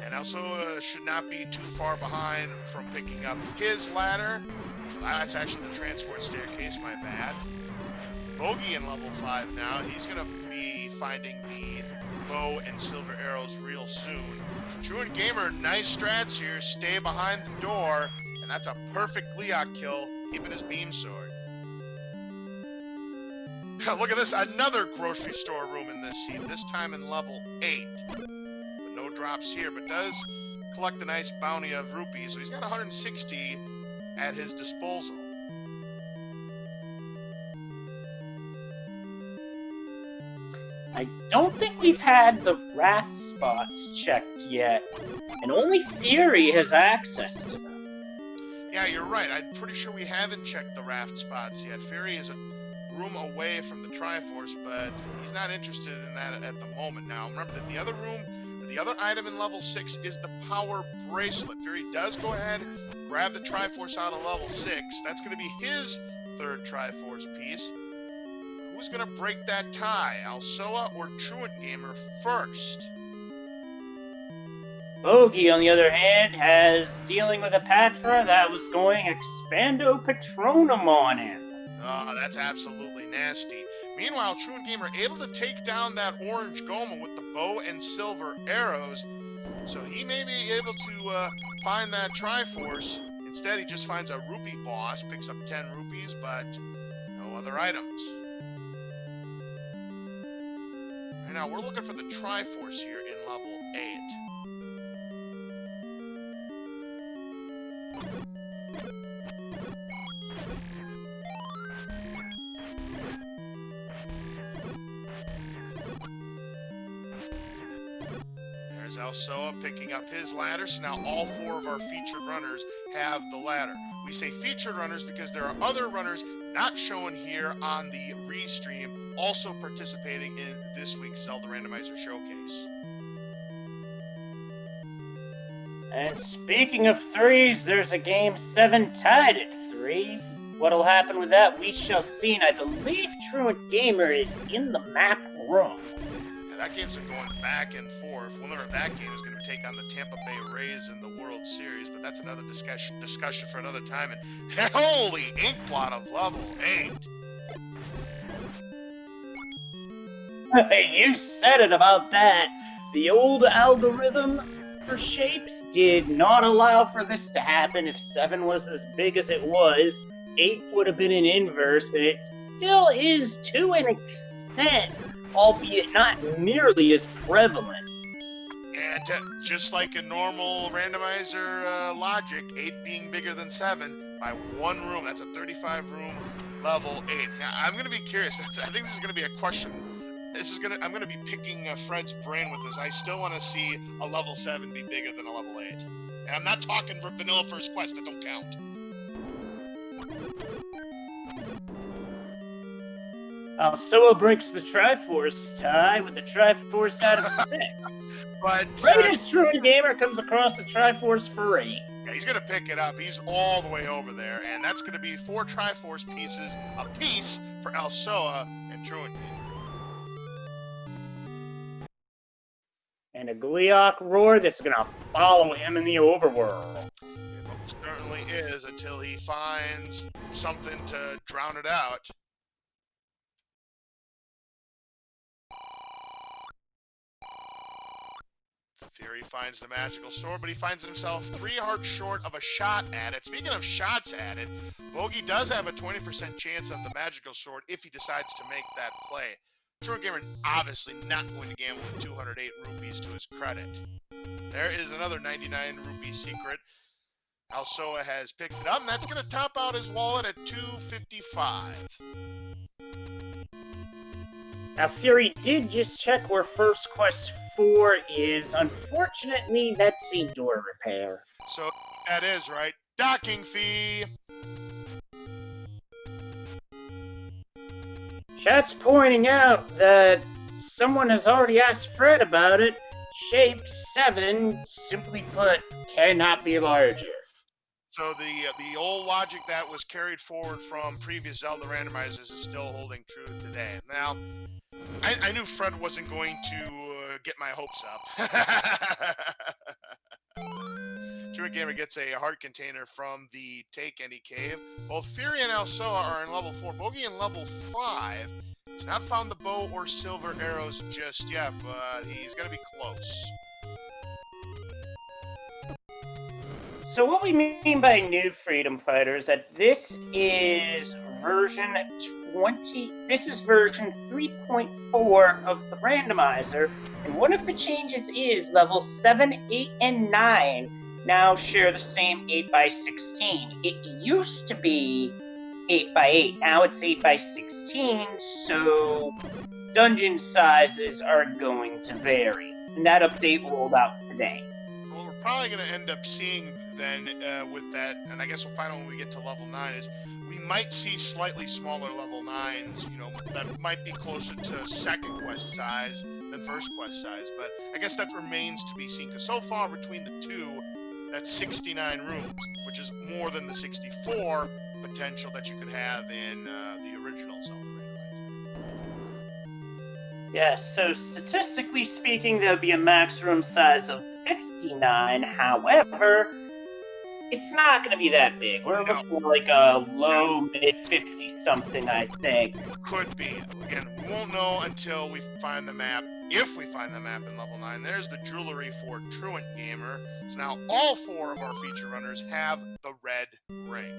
And also should not be too far behind from picking up his ladder. That's actually the transport staircase, my bad. Bogey in level 5 now. He's going to be finding the bow and silver arrows real soon. Truant Gamer, nice strats here. Stay behind the door. And that's a perfect Gleeok kill, keeping his beam sword. Look at this, another grocery store room in this scene, this time in level 8. But no drops here, but does collect a nice bounty of rupees, so he's got 160 at his disposal. I don't think we've had the raft spots checked yet, and only Fury has access to them. Yeah, you're right. I'm pretty sure we haven't checked the raft spots yet. Fury is a room away from the Triforce, but he's not interested in that at the moment. Now, remember that the other room, the other item in level 6 is the Power Bracelet. Fury does go ahead, grab the Triforce out of level 6. That's going to be his third Triforce piece. Who's going to break that tie? Alsoa or Truant Gamer first? Bogey, on the other hand, has dealing with a Patra that was going Expando Patronum on him. Oh, that's absolutely nasty. Meanwhile, Truant Gamer able to take down that orange Goma with the bow and silver arrows, so he may be able to find that Triforce. Instead, he just finds a rupee boss, picks up 10 rupees, but no other items. Right now, we're looking for the Triforce here in level 8. There's Alsoa picking up his ladder, so now all 4 of our featured runners have the ladder. We say featured runners because there are other runners not shown here on the restream also participating in this week's Zelda Randomizer Showcase. And speaking of 3s, there's a game 7 tied at 3. What'll happen with that, we shall see, and I believe Truant Gamer is in the map room. Yeah, that game's been going back and forth. Whenever that game is going to take on the Tampa Bay Rays in the World Series, but that's another discussion for another time. And holy inkblot of level 8. You said it about that. The old algorithm for shapes did not allow for this to happen. If 7 was as big as it was, 8 would have been an inverse, and it still is to an extent, albeit not nearly as prevalent. And just like a normal randomizer logic, 8 being bigger than 7 by 1 room, that's a 35 room level 8. Now, I'm going to be curious. I think this is going to be a question. I'm going to be picking Fred's brain with this. I still want to see a level 7 be bigger than a level 8. And I'm not talking for vanilla first quest. That don't count. Alsoa breaks the Triforce tie with the Triforce out of 6. But right as Truant Gamer comes across the Triforce for 8. Yeah, he's going to pick it up. He's all the way over there. And that's going to be 4 Triforce pieces apiece for Alsoa and Truant Gamer. And a Gleeok roar that's going to follow him in the overworld. It most certainly is until he finds something to drown it out. Fury finds the magical sword, but he finds himself 3 hearts short of a shot at it. Speaking of shots at it, Bogey does have a 20% chance of the magical sword if he decides to make that play. Truant Gamer obviously not going to gamble with 208 rupees to his credit. There is another 99 rupee secret. Alsoa has picked it up, and that's going to top out his wallet at 255. Now, Fury did just check where First Quest 4 is. Unfortunately, that's a door repair. So that is, right? Docking fee! Chat's pointing out that someone has already asked Fred about it. Shape 7, simply put, cannot be larger. So the old logic that was carried forward from previous Zelda randomizers is still holding true today. Now, I knew Fred wasn't going to get my hopes up. Truant Gamer gets a heart container from the Take Any Cave. Both Fury and Alsoa are in level 4. Bogey in level 5. He's not found the bow or silver arrows just yet, but he's going to be close. So what we mean by new Freedom Fighters, that this is version 3.4 of the Randomizer, and one of the changes is level 7, 8, and 9 now share the same 8x16. It used to be 8x8, now it's 8x16, so dungeon sizes are going to vary. And that update rolled out today. What we're probably going to end up seeing then with that, and I guess we'll find out when we get to level 9, is we might see slightly smaller level 9s, you know, that might be closer to second quest size than first quest size, but I guess that remains to be seen, because so far between the two, that's 69 rooms, which is more than the 64 potential that you could have in the original Zelda Randomizer. Yes, so statistically speaking, there would be a max room size of 59. However, it's not going to be that big. We're looking like a low, mid-50-something, I think. Could be. Again, we won't know until we find the map. If we find the map in level 9, there's the jewelry for Truant Gamer. So now all 4 of our feature runners have the red ring.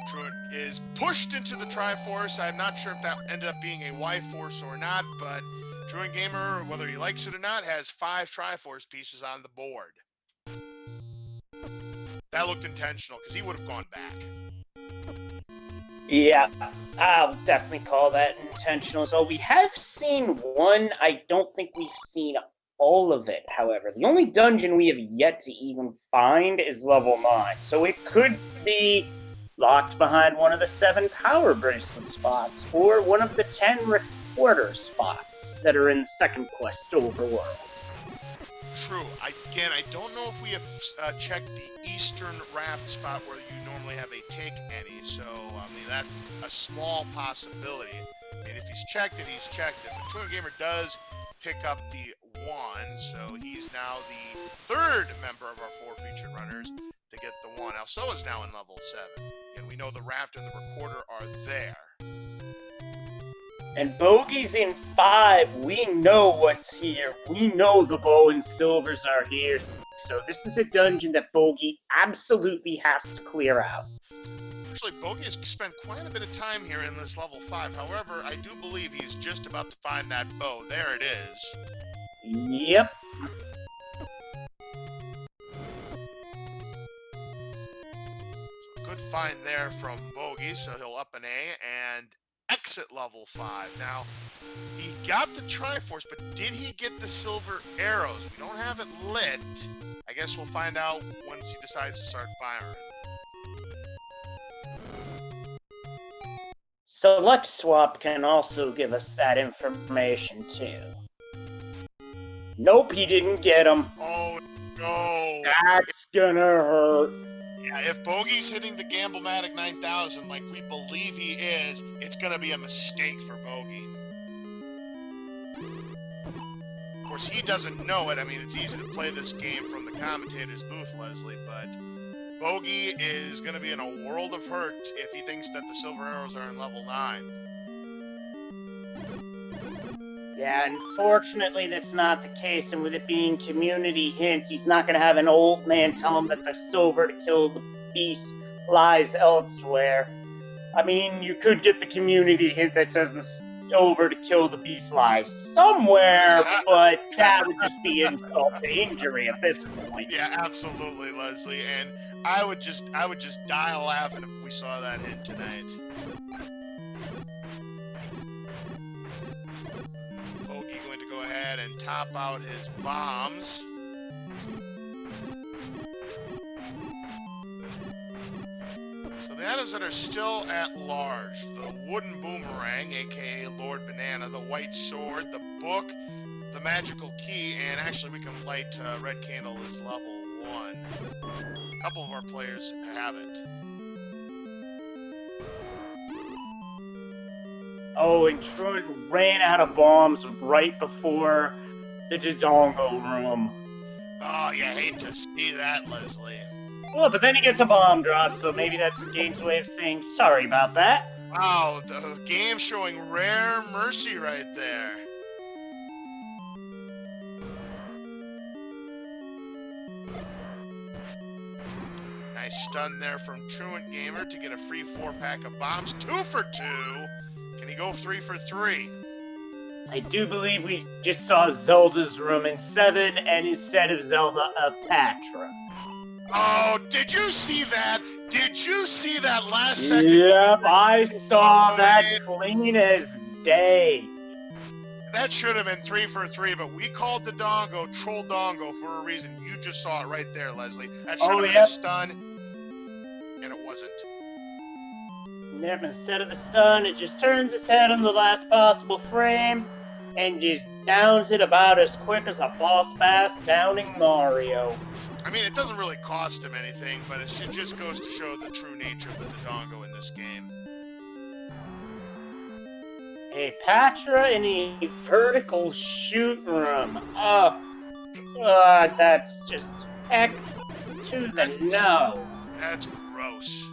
Truant is pushed into the Triforce. I'm not sure if that ended up being a Y-Force or not, but Truant Gamer, whether he likes it or not, has 5 Triforce pieces on the board. That looked intentional, because he would have gone back. Yeah, I'll definitely call that intentional. So we have seen one. I don't think we've seen all of it, however. The only dungeon we have yet to even find is level 9. So it could be locked behind one of the 7 power bracelet spots, or one of the 10 recorder spots that are in second quest overworld. True. Again, I don't know if we have checked the eastern raft spot where you normally have a Take Any, so I mean that's a small possibility. I mean, if he's checked it, he's checked it. But Truant Gamer does pick up the 1, so he's now the 3rd member of our 4 featured runners to get the 1. Alsoa is now in level 7, and we know the raft and the recorder are there. And Bogey's in 5. We know what's here. We know the bow and silvers are here. So this is a dungeon that Bogey absolutely has to clear out. Actually, Bogey has spent quite a bit of time here in this level 5. However, I do believe he's just about to find that bow. There it is. Yep. So good find there from Bogey, so he'll up an A and exit level 5. Now, he got the Triforce, but did he get the silver arrows? We don't have it lit. I guess we'll find out once he decides to start firing. Select Swap can also give us that information too. Nope, he didn't get them. Oh, no. That's gonna hurt. Yeah, if Bogey's hitting the Gamblematic 9000 like we believe he is, it's going to be a mistake for Bogey. Of course, he doesn't know it. I mean, it's easy to play this game from the commentator's booth, Leslie, but Bogey is going to be in a world of hurt if he thinks that the silver arrows are in level 9. Yeah, unfortunately that's not the case, and with it being community hints, he's not going to have an old man tell him that the silver to kill the beast lies elsewhere. I mean, you could get the community hint that says this over to kill the beast lie somewhere, but that would just be insult to injury at this point. Yeah, absolutely, Leslie. And I would just die laughing if we saw that hit tonight. Bogey going to go ahead and top out his bombs. So the items that are still at large: the wooden boomerang, aka Lord Banana, the white sword, the book, the magical key, and actually we can light red candle as level 1. A couple of our players have it. Oh, and Truant ran out of bombs right before the Dodongo room. Oh, you hate to see that, Leslie. Well, but then he gets a bomb drop, so maybe that's the game's way of saying sorry about that. Wow, the game showing rare mercy right there. Nice stun there from Truant Gamer to get a free 4-pack of bombs. 2 for 2. Can he go 3 for 3? I do believe we just saw Zelda's room in 7, and instead of Zelda, a Patra. Oh, did you see that? Did you see that last second? Yep, I saw that clean as day. That should have been 3 for 3, but we called the Dongo Troll Dongo for a reason. You just saw it right there, Leslie. That should have been a stun, and it wasn't. Yep, instead of the stun, it just turns its head on the last possible frame, and just downs it about as quick as a boss bass downing Mario. I mean, it doesn't really cost him anything, but it just goes to show the true nature of the Dodongo in this game. A Patra in a vertical shoot room. That's just heck to the no. That's gross.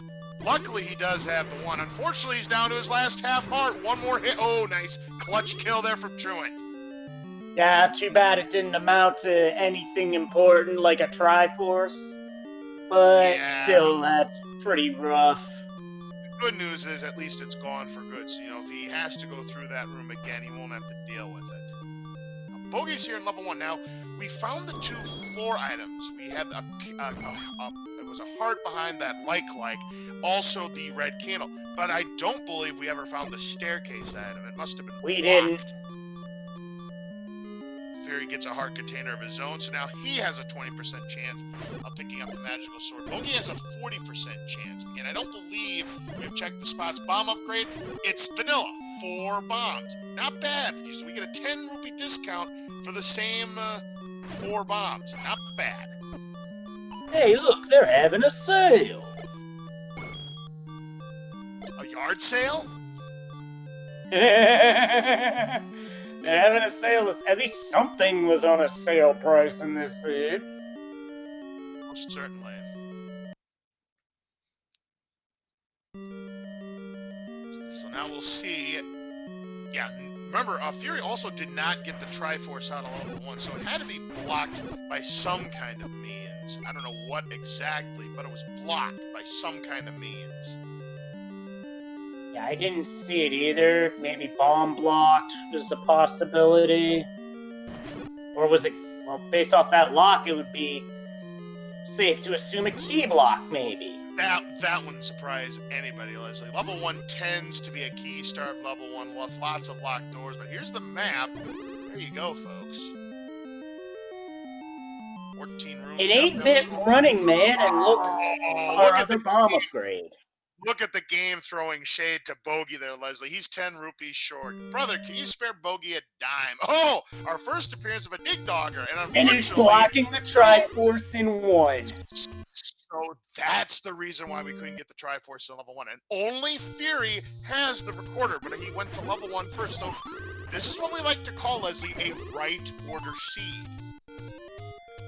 Luckily, he does have the one. Unfortunately, he's down to his last half heart. One more hit. Oh, nice clutch kill there from Truant. Yeah, too bad it didn't amount to anything important like a Triforce. But still, that's pretty rough. The good news is at least it's gone for good. So, if he has to go through that room again, he won't have to deal with it. Bogey's here in level 1. Now, we found the 2 floor items. We had it was a heart behind that like, also the red candle. But I don't believe we ever found the staircase item. It must have been We blocked. didn't. Fury gets a heart container of his own, so now he has a 20% chance of picking up the magical sword. Bogey has a 40% chance. And I don't believe we've checked the spots. Bomb upgrade, it's vanilla. 4 bombs. Not bad. So we get a 10 rupee discount for the same 4 bombs. Not bad. Hey, look, they're having a sale. A yard sale? They're having a sale. At least something was on a sale price in this seed. Most certainly. So now we'll see. Yeah, remember, Fury also did not get the Triforce out of level 1, so it had to be blocked by some kind of means. I don't know what exactly, but it was blocked by some kind of means. Yeah, I didn't see it either. Maybe bomb blocked was a possibility. Or was it, well, based off that lock, it would be safe to assume a key block, maybe. That wouldn't surprise anybody, Leslie. Level 1 tends to be a key starved level 1 with lots of locked doors, but here's the map. There you go, folks. 14 rooms. An 8-bit running man, and look, our other bomb upgrade. Look at the game throwing shade to Bogey there, Leslie. He's 10 rupees short. Brother, can you spare Bogey a dime? Oh, our first appearance of a Dig Dogger. And he's blocking the Triforce in 1. So that's the reason why we couldn't get the Triforce in level 1. And only Fury has the recorder, but he went to level 1 first. So this is what we like to call, Leslie, a right order seed.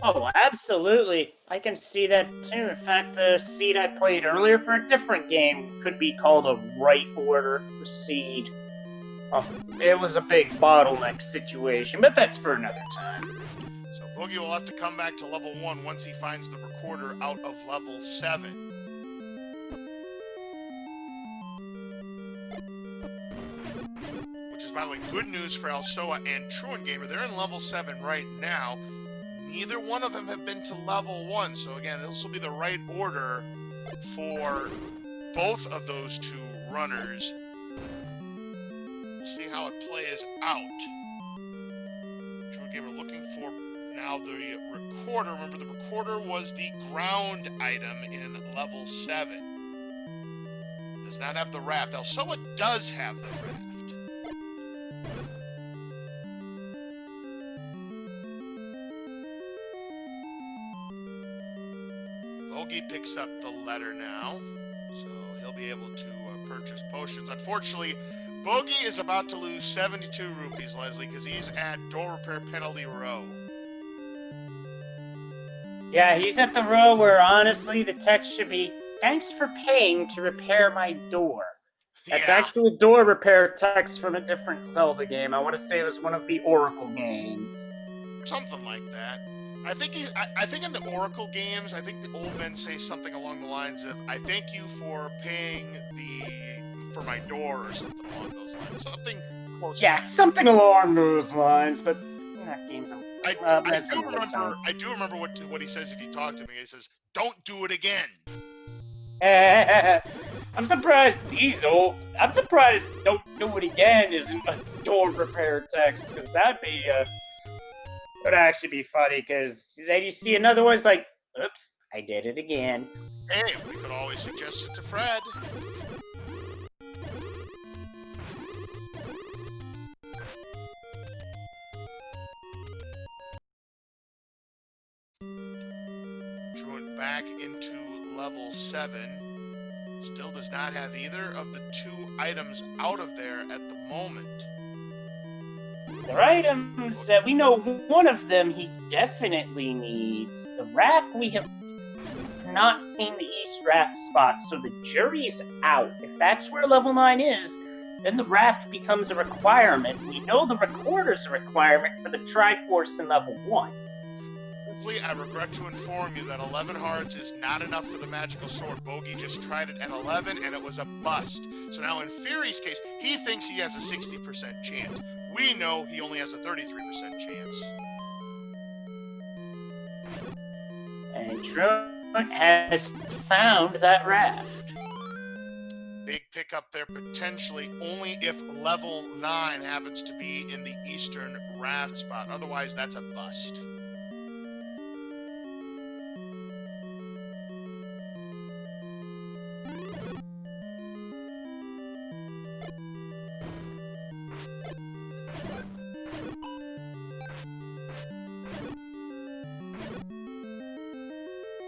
Oh, absolutely. I can see that too. In fact, the seed I played earlier for a different game could be called a right order seed. It was a big bottleneck situation, but that's for another time. So Bogey will have to come back to level 1 once he finds the recorder out of level 7. Which is Because, by the way, good news for Elsoa and Truant Gamer, they're in level 7 right now. Neither one of them have been to level 1. So, again, this will be the right order for both of those two runners. We'll see how it plays out. Truant Gamer looking for now the recorder. Remember, the recorder was the ground item in level 7. Does not have the raft. Elsoa does have the raft. Bogey picks up the letter now, so he'll be able to purchase potions. Unfortunately, Bogey is about to lose 72 rupees, Leslie, because he's at door repair penalty row. Yeah, he's at the row where, honestly, the text should be, "Thanks for paying to repair my door." That's actually a door repair text from a different Zelda game. I want to say it was one of the Oracle games. Something like that. I think in the Oracle games, I think the old men say something along the lines of, "I thank you for paying for my door," or something along those lines. Something close. Yeah, something along those lines, but that game's I do remember what he says if you talk to me. He says, "Don't do it again." I'm surprised I'm surprised "Don't do it again" isn't a door repair text, because that'd would actually be funny, because then you see another one, it's like, "Oops, I did it again." Hey, we could always suggest it to Fred. Truant back into level 7. Still does not have either of the two items out of there at the moment. They're items that we know one of them he definitely needs. The raft, we have not seen the East raft spot, so the jury's out. If that's where level 9 is, then the raft becomes a requirement. We know the recorder's a requirement for the Triforce in level 1. I regret to inform you that 11 hearts is not enough for the magical sword. Bogey just tried it at 11 and it was a bust. So now in Fury's case, he thinks he has a 60% chance. We know he only has a 33% chance. And Truant has found that raft. Big pickup there potentially only if level 9 happens to be in the eastern raft spot. Otherwise, that's a bust.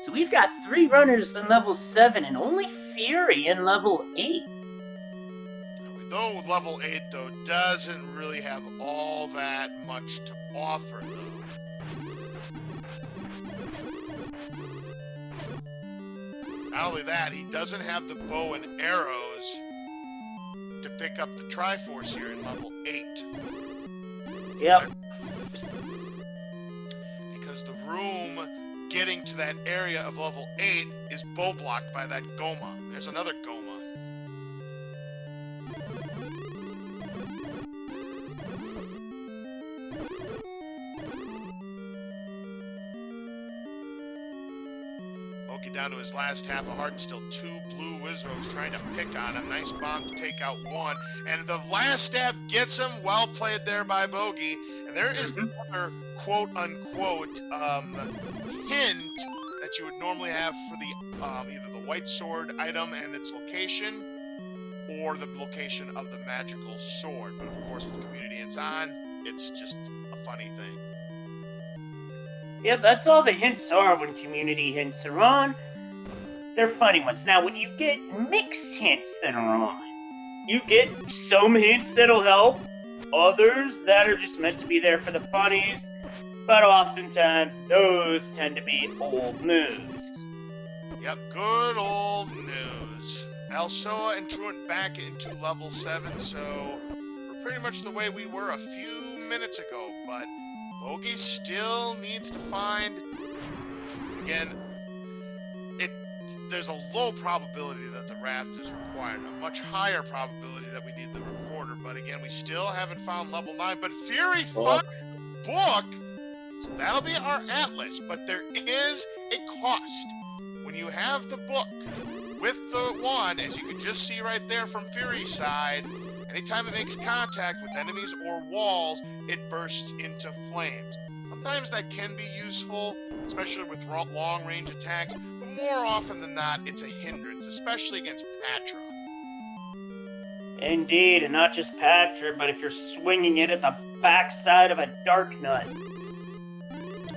So we've got 3 runners in level 7 and only Fury in level 8. Though level 8, though, doesn't really have all that much to offer, though. Not only that, he doesn't have the bow and arrows to pick up the Triforce here in level 8. Yep. Because the room getting to that area of level 8 is bow blocked by that Goma. There's another Goma. Bogey down to his last half a heart and still 2 blue Wizrows trying to pick on him. Nice bomb to take out 1. And the last stab gets him. Well played there by Bogey. And there is another quote-unquote hint that you would normally have for the either the white sword item and its location, or the location of the magical sword. But of course, with community hints on, it's just a funny thing. Yeah, that's all the hints are when community hints are on. They're funny ones. Now, when you get mixed hints that are on, you get some hints that'll help, others that are just meant to be there for the funnies, but oftentimes those tend to be old news. Yep, good old news. Elsoa and Truant back into level 7, so we're pretty much the way we were a few minutes ago, but Bogey still needs to find, again, there's a low probability that the raft is required, a much higher probability that we need the recorder. But again, we still haven't found level 9. But Fury found book, so that'll be our atlas. But there is a cost when you have the book with the wand, as you can just see right there from Fury's side. Anytime it makes contact with enemies or walls, it bursts into flames. Sometimes that can be useful, especially with long-range attacks, but more often than not, it's a hindrance, especially against Patra. Indeed, and not just Patra, but if you're swinging it at the backside of a Dark Nut.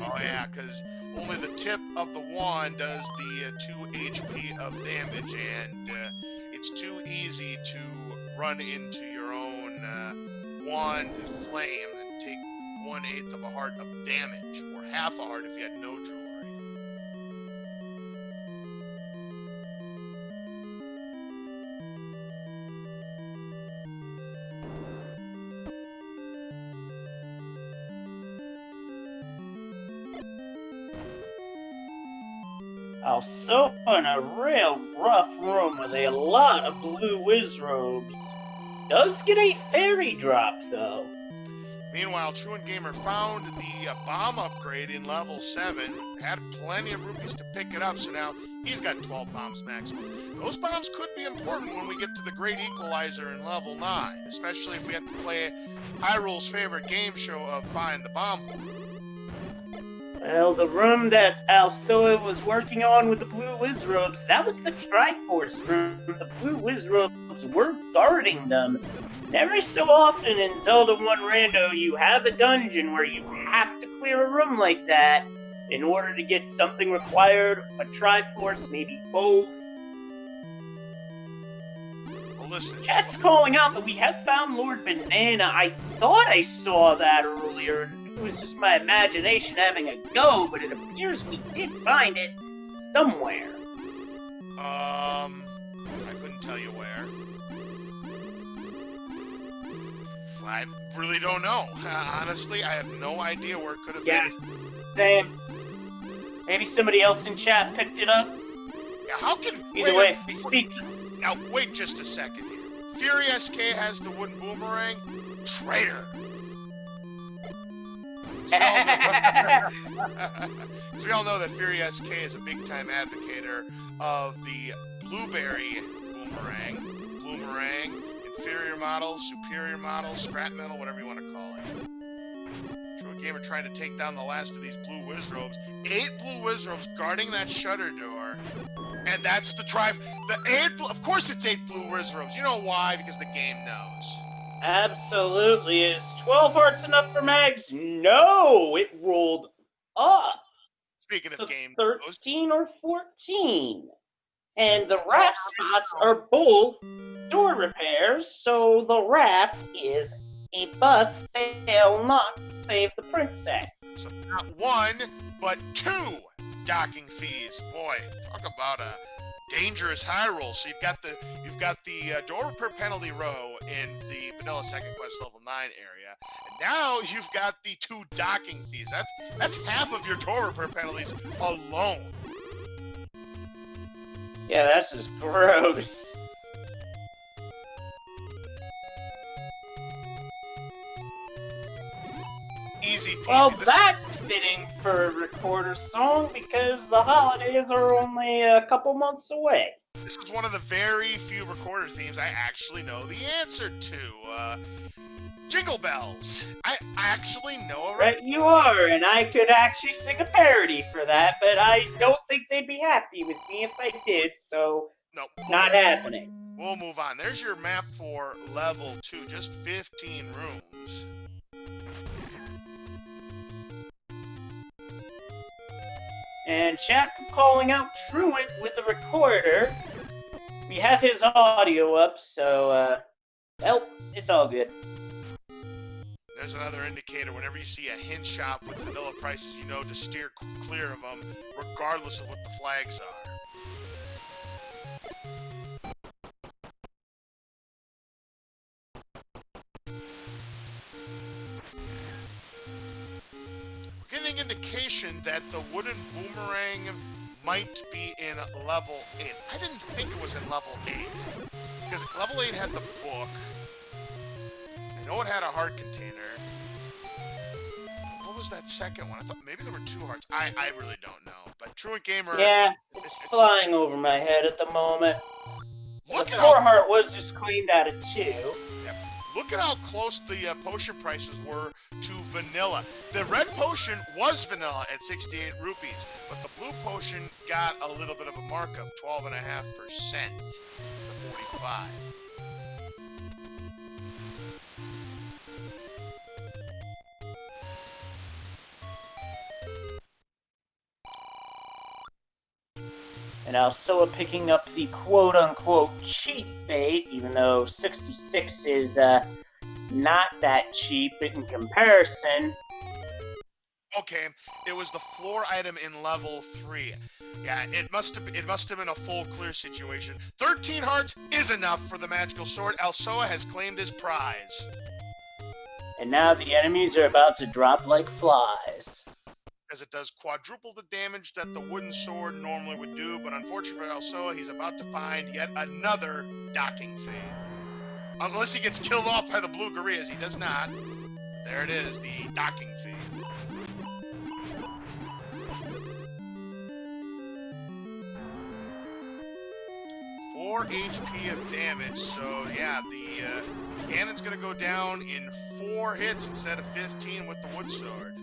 Oh yeah, because only the tip of the wand does the 2 HP of damage, and it's too easy to run into your own wand flame and take 1/8 of a heart of damage, or half a heart if you had no jewelry. Also, in a real rough room with a lot of blue whiz robes. Does get a fairy drop, though. Meanwhile, Truant Gamer found the bomb upgrade in level 7, had plenty of rupees to pick it up, so now he's got 12 bombs maximum. Those bombs could be important when we get to the Great Equalizer in level 9, especially if we have to play Hyrule's favorite game show of Find the Bomb. Well, the room that Alsoa was working on with the blue whiz robes, that was the Triforce room. The blue whiz robes were guarding them. And every so often in Zelda 1 Rando, you have a dungeon where you have to clear a room like that in order to get something required, a Triforce, maybe both. Well, listen. Chat's calling out that we have found Lord Banana. I thought I saw that earlier. It was just my imagination having a go, but it appears we did find it somewhere. I couldn't tell you where. I really don't know. Honestly, I have no idea where it could have been. Same. Maybe somebody else in chat picked it up? Yeah, how can... Either way, if we speak... Now, wait just a second here. Fury SK has the wooden boomerang? Traitor! Because we all know that Fury SK is a big-time advocator of the blueberry boomerang, inferior model, superior model, scrap metal, whatever you want to call it. True Gamer trying to take down the last of these blue whiz robes. 8 blue whiz robes guarding that shutter door, and that's the drive. Of course it's 8 blue whiz robes. You know why? Because the game knows. Absolutely. Is 12 hearts enough for Mags? No! It rolled up. Speaking of game 13 or 14. And the raft spots are both door repairs, so the raft is a bus sail not to save the princess. So not 1, but 2 docking fees. Boy, talk about a dangerous Hyrule. So you've got the door repair penalty row in the vanilla second quest level 9 area, and now you've got the 2 docking fees. That's half of your door repair penalties alone. Yeah, that's just gross. Easy peasy. Well, that's fitting for a recorder song because the holidays are only a couple months away. This is one of the very few recorder themes I actually know the answer to. Jingle Bells. I actually know a... Right, you are, and I could actually sing a parody for that, but I don't think they'd be happy with me if I did, so... Nope. Not happening. We'll move on. There's your map for level 2, just 15 rooms. And chat calling out Truant with the recorder. We have his audio up, so, well, it's all good. There's another indicator. Whenever you see a hint shop with vanilla prices, you know to steer clear of them, regardless of what the flags are. We're getting an indication that the wooden boomerang might be in level 8. I didn't think it was in level 8. Because level 8 had the book. I know it had a heart container. What was that second one? I thought maybe there were 2 hearts. I really don't know. But Truant Gamer... Yeah, it's flying over my head at the moment. Look the at 4 heart was just claimed out of 2. Yep. Look at how close the potion prices were to vanilla. The red potion was vanilla at 68 rupees, but the blue potion got a little bit of a markup, 12.5% to 45. And Alsoa picking up the quote-unquote cheap bait, even though 66 is not that cheap in comparison. Okay, it was the floor item in level 3. Yeah, it must have been a full clear situation. 13 hearts is enough for the magical sword. Alsoa has claimed his prize. And now the enemies are about to drop like flies. As it does quadruple the damage that the wooden sword normally would do, but unfortunately for Alsoa, he's about to find yet another docking fee. Unless he gets killed off by the blue gorillas, he does not. There it is, the docking fee. Four HP of damage, so yeah, the cannon's gonna go down in 4 hits instead of 15 with the wood sword.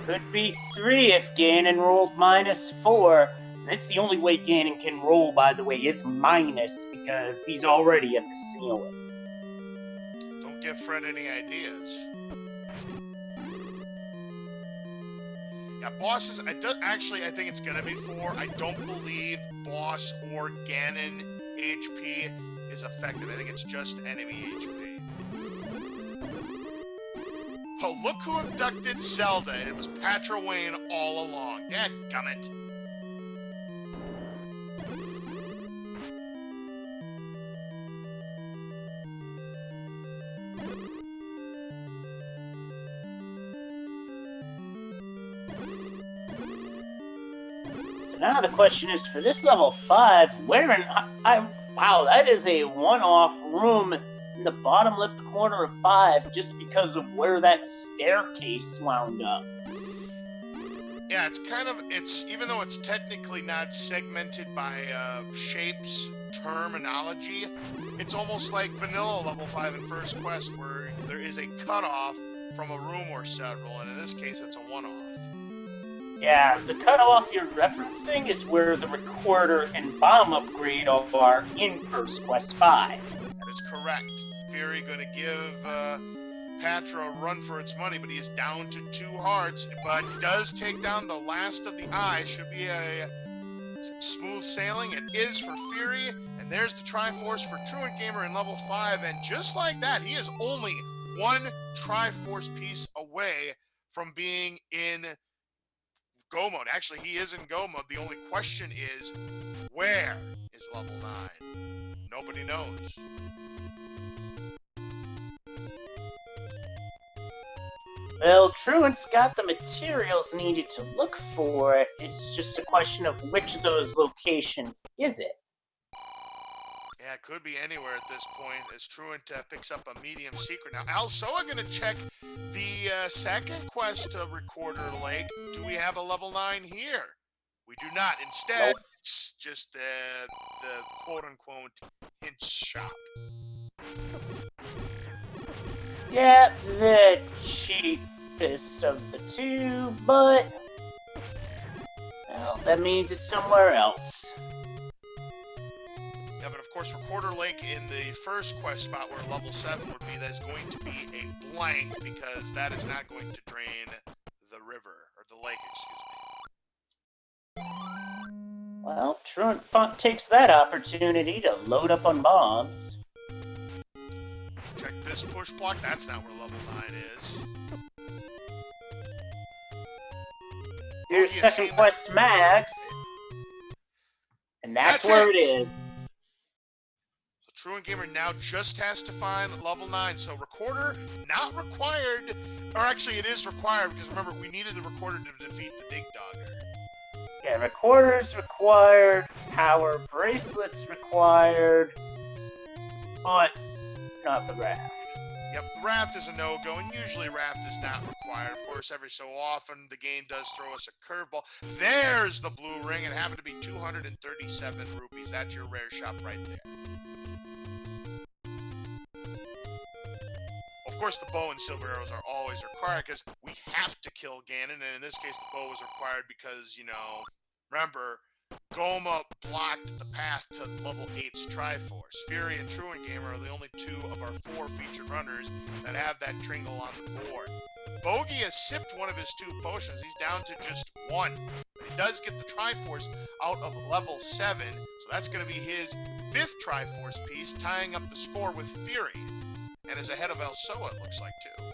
Could be 3 if Ganon rolled -4. That's the only way Ganon can roll, by the way, is minus, because he's already at the ceiling. Don't give Fred any ideas. Yeah, bosses, I think it's gonna be 4. I don't believe boss or Ganon HP is affected. I think it's just enemy HP. Oh, look who abducted Zelda. It was Patra Wayne all along. Dadgummit. So now the question is, for this level 5, where in... wow, that is a one-off room in the bottom left corner of 5, just because of where that staircase wound up. Yeah, it's even though it's technically not segmented by shapes, terminology, it's almost like vanilla level 5 in First Quest, where there is a cutoff from a room or several, and in this case, it's a one-off. Yeah, the cutoff you're referencing is where the recorder and bomb upgrade are in First Quest 5. That is correct. Fury going to give Patra a run for its money, but he is down to 2 hearts, but does take down the last of the eye. Should be a smooth sailing. It is for Fury, and there's the Triforce for Truant Gamer in level 5, and just like that, he is only 1 Triforce piece away from being in Go mode. Actually, he is in Go mode. The only question is, where is level 9? Nobody knows. Well, Truant's got the materials needed to look for it. It's just a question of which of those locations is it. Yeah, it could be anywhere at this point, as Truant picks up a medium secret. Now, Alsoa going to check the second quest recorder lake. Do we have a level 9 here? We do not. Instead, nope. It's just the quote-unquote hint shop. Yeah, the cheapest of the 2, but... well, that means it's somewhere else. Yeah, but of course, Recorder Lake in the first quest spot where level 7 would be, that's going to be a blank, because that is not going to drain the river, or the lake, excuse me. Well, Truant takes that opportunity to load up on bombs. Check this push block, that's not where level 9 is. Here's second quest max. And that's where it is. Truant Gamer now just has to find level 9. So recorder not required, or actually it is required because remember we needed the recorder to defeat the Dig Dogger. Yeah, recorders required, power bracelets required, but not the raft. Yep, the raft is a no-go, and usually raft is not required. Of course, every so often, the game does throw us a curveball. There's the blue ring. It happened to be 237 rupees. That's your rare shop right there. Of course, the bow and silver arrows are always required because we have to kill Ganon, and in this case, the bow was required because, you know, remember, Goma blocked the path to level 8's Triforce. Fury and Truant Gamer are the only 2 of our 4 featured runners that have that Tringle on the board. Bogey has sipped one of his 2 potions. He's down to just 1. But he does get the Triforce out of level 7, so that's going to be his 5th Triforce piece, tying up the score with Fury. And is ahead of El Soa, it looks like, too.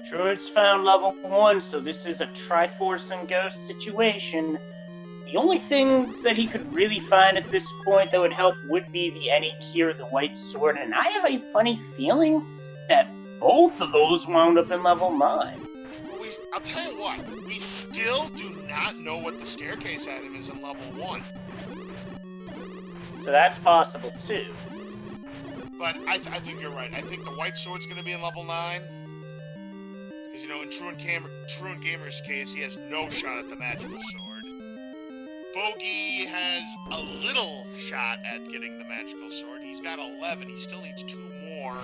Truant's found level 1, so this is a Triforce and Ghost situation. The only things that he could really find at this point that would help would be the any key or the White Sword, and I have a funny feeling that both of those wound up in level 9. I'll tell you what, we still do not know what the staircase item is in level 1. So that's possible too. But I think you're right. I think the White Sword's going to be in level 9. Because, you know, in Truant Gamer's case, he has no shot at the magical sword. Bogey has a little shot at getting the magical sword. He's got 11. He still needs 2 more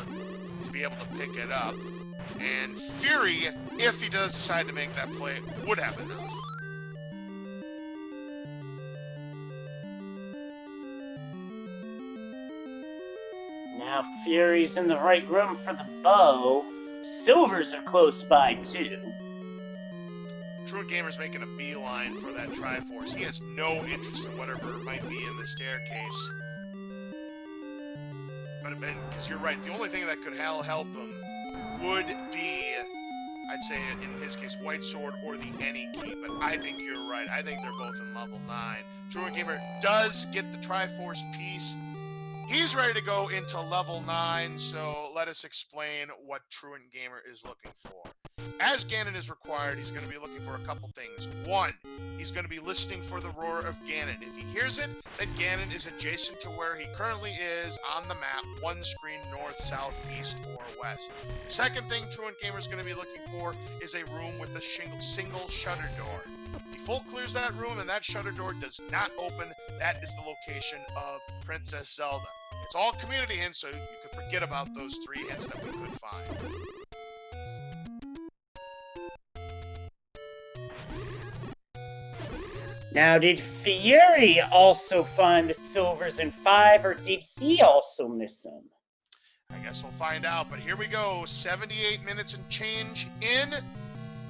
to be able to pick it up. And Fury, if he does decide to make that play, would have enough. Now Fury's in the right room for the bow. Silvers are close by too. Truant Gamer's making a beeline for that Triforce. He has no interest in whatever might be in the staircase. But because you're right, the only thing that could help him would be, I'd say in his case, White Sword or the Any Key. But I think you're right. I think they're both in level 9. Truant Gamer does get the Triforce piece. He's ready to go into level 9, so let us explain what Truant Gamer is looking for. As Ganon is required, he's going to be looking for a couple things. 1, he's going to be listening for the roar of Ganon. If he hears it, then Ganon is adjacent to where he currently is on the map, 1 screen north, south, east, or west. The second thing Truant Gamer is going to be looking for is a room with a single shutter door. If he full clears that room and that shutter door does not open, that is the location of Princess Zelda. It's all community hints, so you can forget about those 3 hints that we could find. Now, did Fury also find the silvers in 5, or did he also miss them? I guess we'll find out, but here we go. 78 minutes and change in.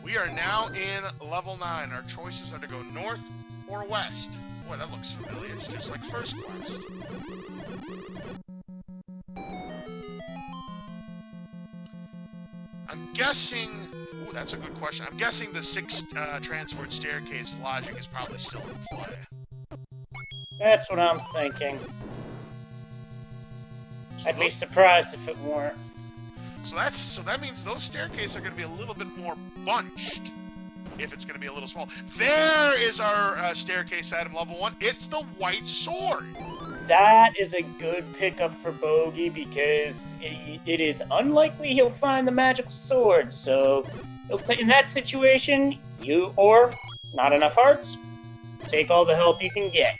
We are now in level 9. Our choices are to go north or west. Boy, that looks familiar. It's just like first quest. I'm guessing... Ooh, that's a good question. I'm guessing the 6 transport staircase logic is probably still in play. That's what I'm thinking. So I'd be surprised if it weren't. So that means those staircases are going to be a little bit more bunched. If it's going to be a little small. There is our staircase item, level 1. It's the White Sword. That is a good pickup for Bogey because it is unlikely he'll find the magical sword. So he'll in that situation, you or not enough hearts, take all the help you can get.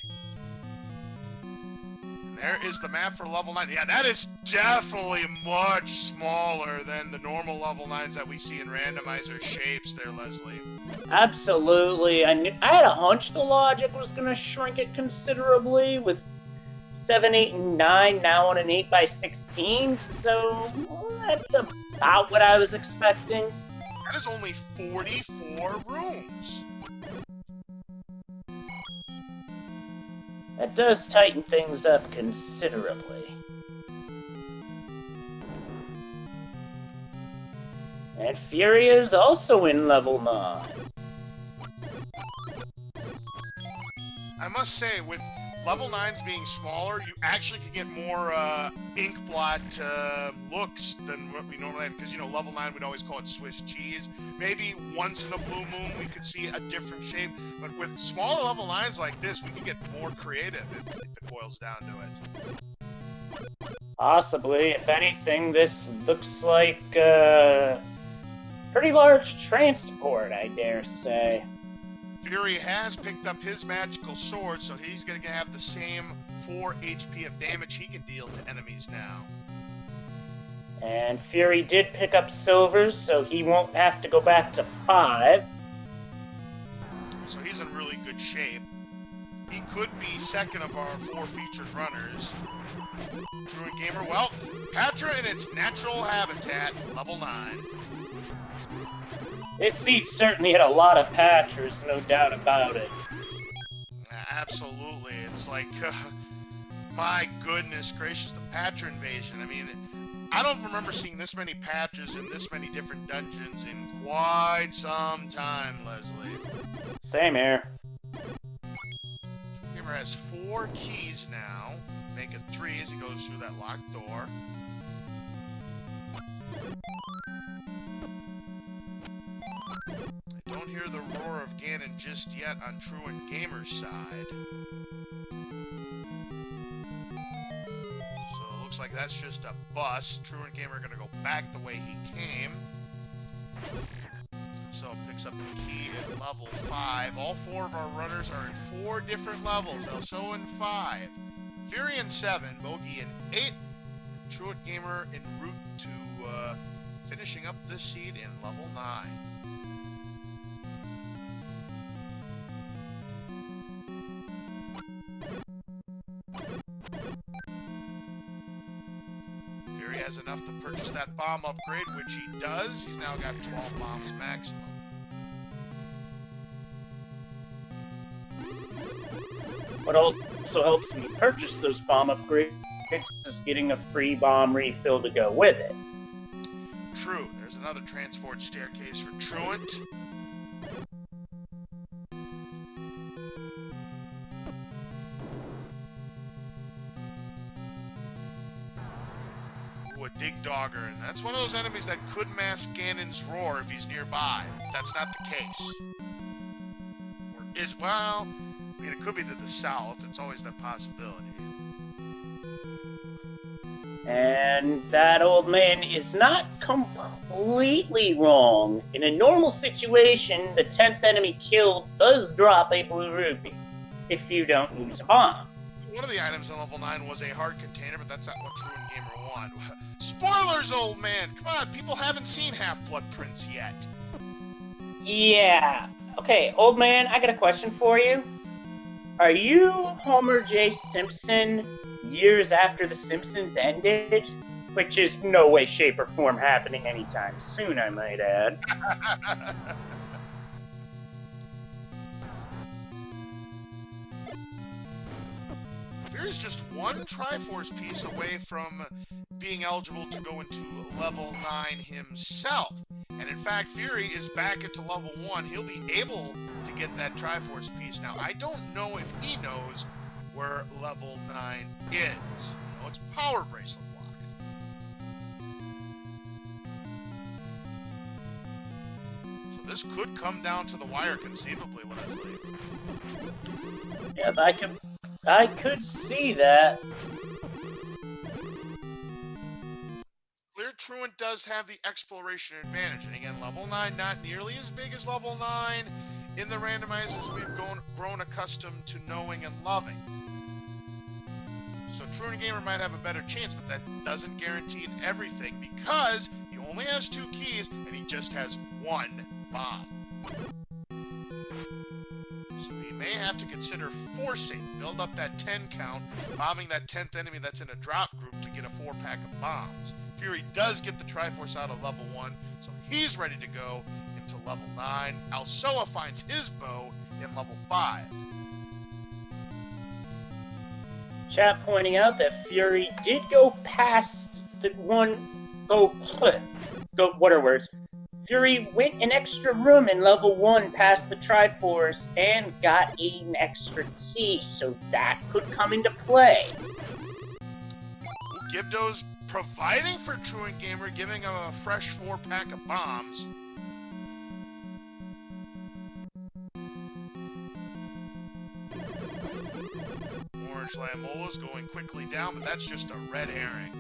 There is the map for level 9. Yeah, that is definitely much smaller than the normal level 9s that we see in Randomizer shapes there, Leslie. Absolutely. I had a hunch the logic was going to shrink it considerably with 7, 8, and 9 now on an 8x16, so that's about what I was expecting. That is only 44 rooms. That does tighten things up considerably. And Fury is also in level 9. I must say, with level 9s being smaller, you actually could get more ink blot looks than what we normally have. Because, you know, level 9, we'd always call it Swiss cheese. Maybe once in a blue moon we could see a different shape. But with smaller level 9s like this, we can get more creative if it boils down to it. Possibly. If anything, this looks like pretty large transport, I dare say. Fury has picked up his magical sword, so he's going to have the same 4 HP of damage he can deal to enemies now. And Fury did pick up silvers, so he won't have to go back to 5. So he's in really good shape. He could be second of our 4 featured runners. Truant Gamer, well, Patra in its natural habitat, level 9. Its seat certainly had a lot of patchers, no doubt about it. Absolutely. It's like, my goodness gracious, the Patra invasion. I mean, I don't remember seeing this many patches in this many different dungeons in quite some time, Leslie. Same here. Gamer has 4 keys now, making 3 as he goes through that locked door. I don't hear the roar of Ganon just yet on Truant Gamer's side. So it looks like that's just a bust. Truant Gamer gonna go back the way he came. So picks up the key at level 5. All 4 of our runners are in 4 different levels. Also in 5. Fury in 7, Bogey in 8, and Truant Gamer en route to finishing up this seed in level 9. Fury has enough to purchase that bomb upgrade, which he does. He's now got 12 bombs maximum. What also helps me purchase those bomb upgrades is getting a free bomb refill to go with it. True, there's another transport staircase for Truant. Ooh, a Dig Dogger, and that's one of those enemies that could mask Ganon's roar if he's nearby. That's not the case. Or is, well, I mean, it could be to the south. It's always that possibility. And that old man is not completely wrong. In a normal situation, the 10th enemy killed does drop a blue rupee if you don't use a bomb. One of the items on level 9 was a heart container, but that's not what Truant Gamer wanted. Spoilers, old man! Come on, people haven't seen Half-Blood Prince yet. Yeah. Okay, old man, I got a question for you. Are you Homer J. Simpson years after The Simpsons ended? Which is no way, shape, or form happening anytime soon, I might add. Fury's just one Triforce piece away from being eligible to go into level 9 himself. And in fact, Fury is back into level 1. He'll be able to get that Triforce piece. Now, I don't know if he knows where level 9 is. You know, it's Power Bracelet block. So this could come down to the wire conceivably, Leslie. Yeah, I could see that. Clear Truant does have the exploration advantage, and again, level 9 not nearly as big as level 9 in the randomizers we've grown accustomed to knowing and loving. So Truant Gamer might have a better chance, but that doesn't guarantee everything because he only has 2 keys and he just has 1 bomb. So he may have to consider forcing, build up that 10 count, bombing that 10th enemy that's in a drop group to get a 4-pack of bombs. Fury does get the Triforce out of level 1, so he's ready to go into level 9. Alsoa finds his bow in level 5. Chat pointing out that Fury did go past the one... what are words? Fury went an extra room in level 1 past the Triforce and got an extra key, so that could come into play. Gibdo's providing for Truant Gamer, giving him a fresh 4-pack of bombs. Orange Lamola's going quickly down, but that's just a red herring.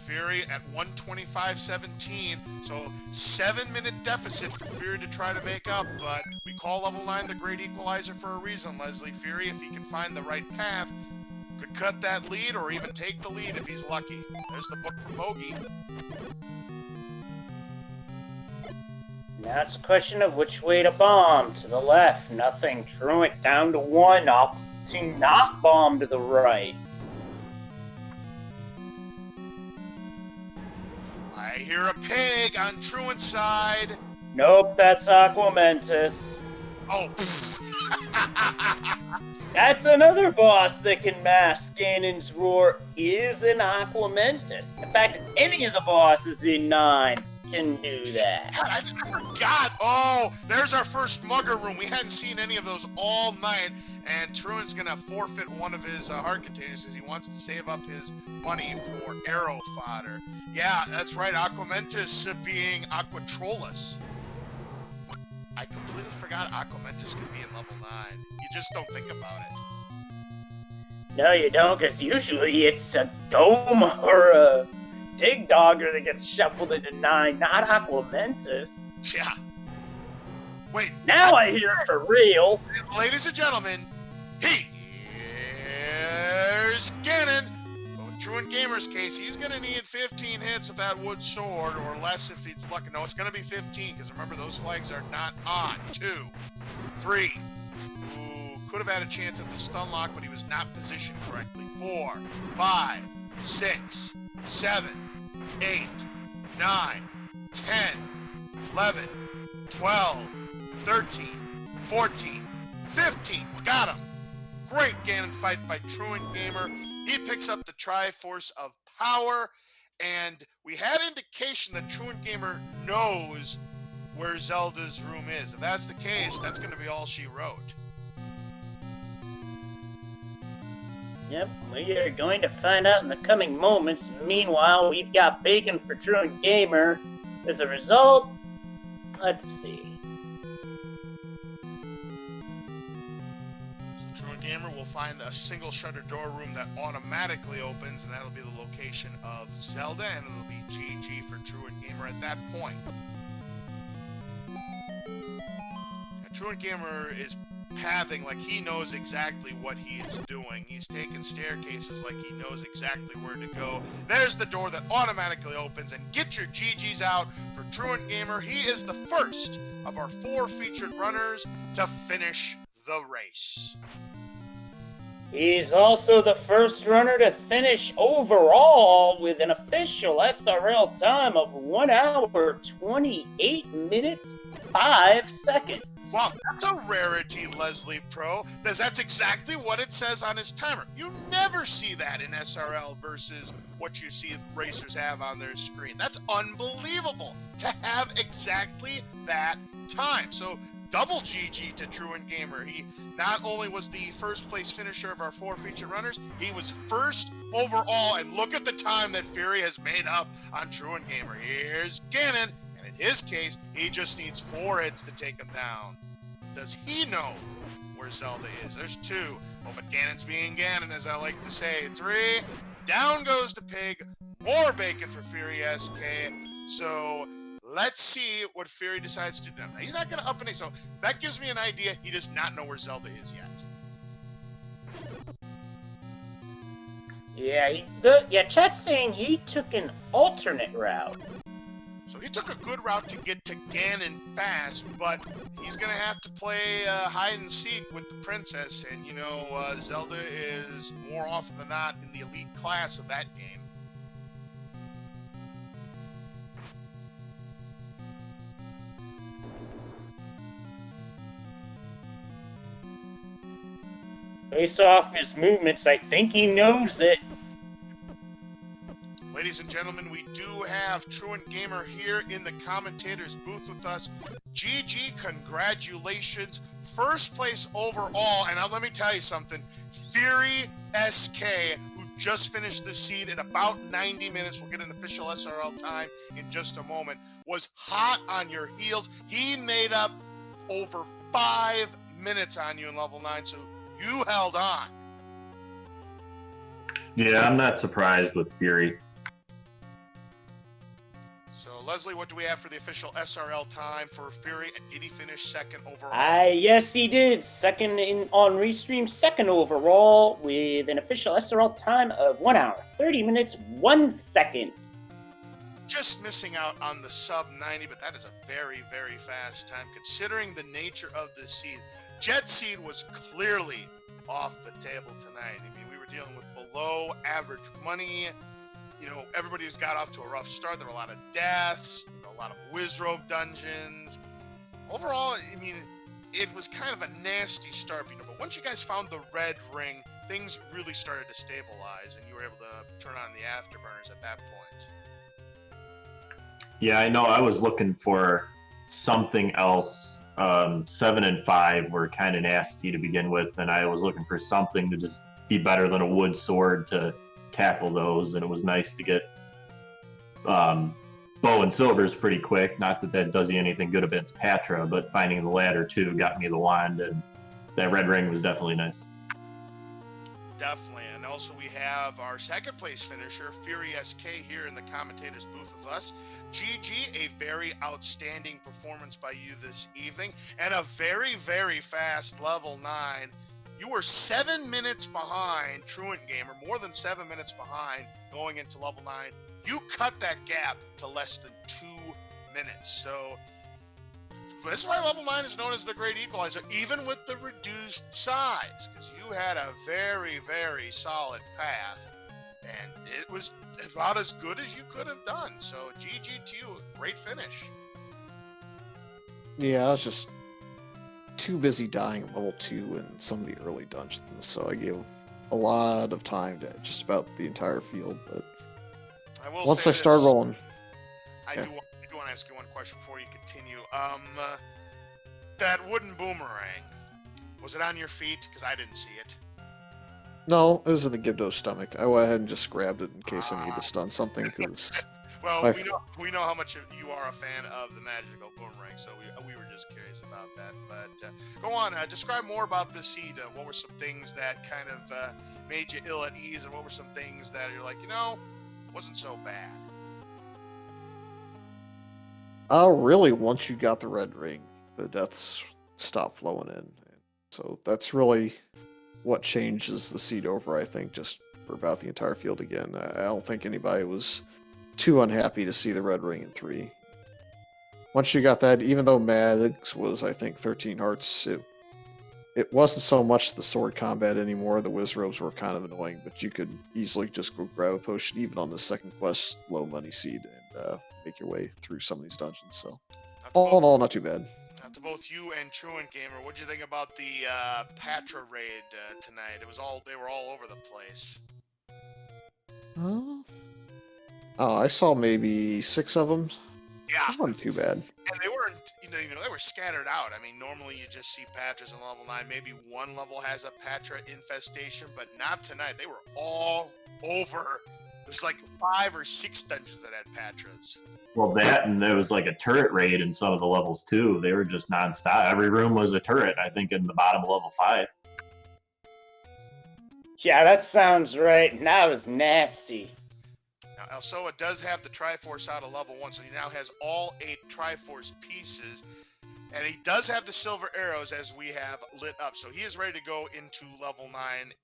Fury at 125.17, so 7-minute deficit for Fury to try to make up, but we call level 9 the great equalizer for a reason, Leslie. Fury, if he can find the right path, could cut that lead or even take the lead if he's lucky. There's the book for Bogey. Now it's a question of which way to bomb. To the left, nothing. Truant down to 1, Ox to not bomb to the right. I hear a pig on Truant's side. Nope, that's Aquamentus. Oh. That's another boss that can mask Ganon's roar, is an Aquamentus. In fact, any of the bosses in 9 can do that. God, I forgot. Oh, there's our first mugger room. We hadn't seen any of those all night, and Truant's gonna forfeit one of his heart containers because he wants to save up his money for arrow fodder. Yeah, that's right. Aquamentus being Aquatrollus. I completely forgot Aquamentus could be in level 9. You just don't think about it. No, you don't, because usually it's a dome or a dig dogger that gets shuffled into 9, not Aquamentus. Yeah. Wait. Now I hear it for real. Ladies and gentlemen, here's Ganon. But with Truant Gamer's case, he's going to need 15 hits with that wood sword, or less if he's lucky. No, it's going to be 15, because remember, those flags are not on. 2, 3. Ooh, could have had a chance at the stun lock, but he was not positioned correctly. 4, 5, 6, 7, 8, 9, 10, 11, 12, 13, 14, 15. Got him. Great Ganon fight by Truant Gamer. He picks up the Triforce of Power, and we had indication that Truant Gamer knows where Zelda's room is. If that's the case, that's going to be all she wrote. Yep, we are going to find out in the coming moments. Meanwhile, we've got bacon for Truant Gamer. As a result, let's see. So Truant Gamer will find a single shutter door room that automatically opens, and that'll be the location of Zelda, and it'll be GG for Truant Gamer at that point. Truant Gamer is pathing like he knows exactly what he is doing. He's taking staircases like he knows exactly where to go. There's the door that automatically opens, and get your GGs out for Truant Gamer. He is the first of our 4 featured runners to finish the race. He's also the first runner to finish overall with an official SRL time of 1 hour, 28 minutes, 5 seconds. Wow, that's a rarity, Leslie Pro. That's exactly what it says on his timer. You never see that in SRL versus what you see racers have on their screen. That's unbelievable to have exactly that time. So double GG to Truant Gamer. He not only was the first place finisher of our 4 featured runners, he was first overall, and look at the time that Fury has made up on Truant Gamer. Here's Ganon. In his case, he just needs 4 hits to take him down. Does he know where Zelda is? There's 2. Oh, but Ganon's being Ganon, as I like to say. 3. Down goes the pig. More bacon for Fury SK. So let's see what Fury decides to do. Now, he's not going to up and A, so that gives me an idea. He does not know where Zelda is yet. Yeah, chat's saying he took an alternate route. So he took a good route to get to Ganon fast, but he's going to have to play hide and seek with the princess. And, Zelda is more often than not in the elite class of that game. Based off his movements, I think he knows it. Ladies and gentlemen, we do have Truant Gamer here in the commentator's booth with us. GG, congratulations. First place overall, and now let me tell you something. Fury SK, who just finished the seed in about 90 minutes, we'll get an official SRL time in just a moment, was hot on your heels. He made up over 5 minutes on you in level 9, so you held on. Yeah, I'm not surprised with Fury. So, Leslie, what do we have for the official SRL time for Fury? Did he finish second overall? Yes, he did. Second on Restream, second overall, with an official SRL time of 1 hour, 30 minutes, 1 second. Just missing out on the sub 90, but that is a very, very fast time considering the nature of this seed. Jet Seed was clearly off the table tonight. I mean, we were dealing with below average money. Everybody has got off to a rough start. There were a lot of deaths, a lot of Wizrobe dungeons. Overall, I mean, it was kind of a nasty start, but once you guys found the red ring, things really started to stabilize, and you were able to turn on the afterburners at that point. Yeah, I know. I was looking for something else. 7 and 5 were kind of nasty to begin with, and I was looking for something to just be better than a wood sword to tackle those, and it was nice to get bow and silvers pretty quick. Not that does you anything good against Patra, but finding the ladder too got me the wand, and that red ring was definitely nice. Definitely, and also we have our second place finisher, Fury SK, here in the commentator's booth with us. GG, a very outstanding performance by you this evening, and a very, very fast level 9. You were 7 minutes behind Truant Gamer, more than 7 minutes behind going into level 9. You cut that gap to less than 2 minutes. So this is why level 9 is known as the Great Equalizer, even with the reduced size, because you had a very, very solid path, and it was about as good as you could have done. So GG to you, great finish. Yeah, I was just too busy dying at level 2 in some of the early dungeons, so I gave a lot of time to just about the entire field, but once I start rolling... I do want to ask you one question before you continue. That wooden boomerang, was it on your feet? Because I didn't see it. No, it was in the Gibdo's stomach. I went ahead and just grabbed it in case I needed to stun something, because... Well, we know how much you are a fan of the magical boomerang, so we were just curious about that. But go on, describe more about the seed. What were some things that kind of made you ill at ease, and what were some things that you're like, wasn't so bad? Really, once you got the red ring, the deaths stopped flowing in. So that's really what changes the seed over, I think, just for about the entire field again. I don't think anybody was too unhappy to see the red ring in 3. Once you got that, even though Maddox was, I think, 13 hearts, it wasn't so much the sword combat anymore. The Wizrobes were kind of annoying, but you could easily just go grab a potion, even on the second quest, low money seed, and make your way through some of these dungeons. So, all in all, not too bad. To both you and Truant Gamer, what'd you think about the Patra raid tonight? They were all over the place. Oh, I saw maybe 6 of them. Yeah, that wasn't too bad. And they weren't, they were scattered out. I mean, normally you just see Patras in level 9. Maybe one level has a Patra infestation, but not tonight. They were all over. There's like 5 or 6 dungeons that had Patras. Well, that, and there was like a turret raid in some of the levels too. They were just nonstop. Every room was a turret, I think, in the bottom of level 5. Yeah, that sounds right. And that was nasty. Now, Elsoa does have the Triforce out of level 1, so he now has all 8 Triforce pieces. And he does have the silver arrows, as we have lit up. So he is ready to go into level 9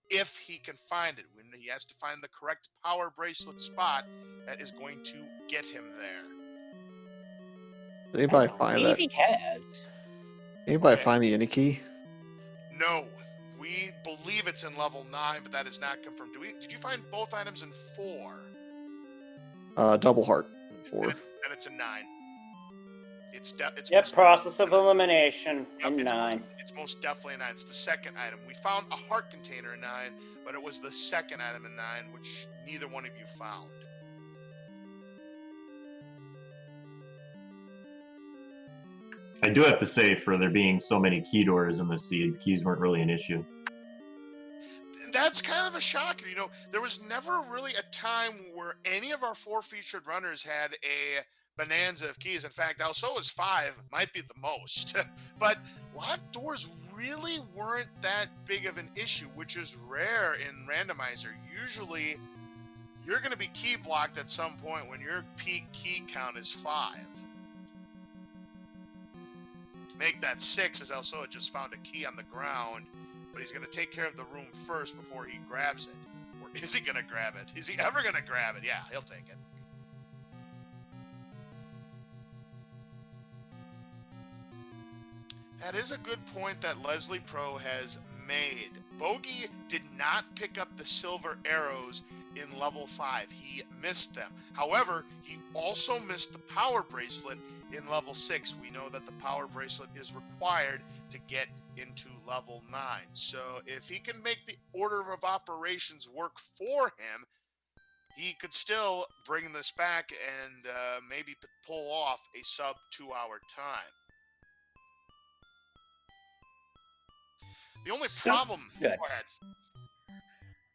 if he can find it. When he has to find the correct power bracelet spot that is going to get him there. Did anybody I find believe that? he has. Anybody Okay. find the Innie key? No, we believe it's in level 9, but that is not confirmed. Did you find both items in 4? Double heart. 4. And it's a 9. It's Yep, process of elimination Yep, in 9. It's most definitely a 9. It's the second item. We found a heart container in 9, but it was the second item in 9, which neither one of you found. I do have to say, for there being so many key doors in the seed, keys weren't really an issue. That's kind of a shocker. You know, there was never really a time where any of our 4 featured runners had a bonanza of keys. In fact, Alsoa's 5 might be the most. But locked doors really weren't that big of an issue, which is rare in Randomizer. Usually, you're going to be key blocked at some point when your peak key count is 5. Make that 6, as Alsoa just found a key on the ground, but he's going to take care of the room first before he grabs it. Or is he going to grab it? Is he ever going to grab it? Yeah, he'll take it. That is a good point that Leslie Pro has made. Bogey did not pick up the silver arrows in level 5. He missed them. However, he also missed the power bracelet in level 6. We know that the power bracelet is required to get into level 9. So if he can make the order of operations work for him, he could still bring this back and maybe pull off a sub 2-hour time. The only problem... Good. Go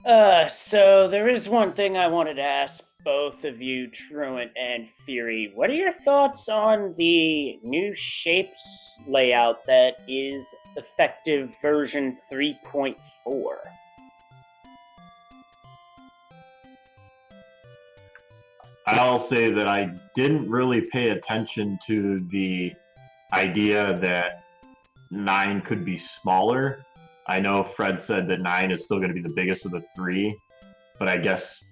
ahead. So there is one thing I wanted to ask both of you, Truant and Fury. What are your thoughts on the new shapes layout that is effective version 3.4? I'll say that I didn't really pay attention to the idea that 9 could be smaller. I know Fred said that 9 is still going to be the biggest of the 3, but I guess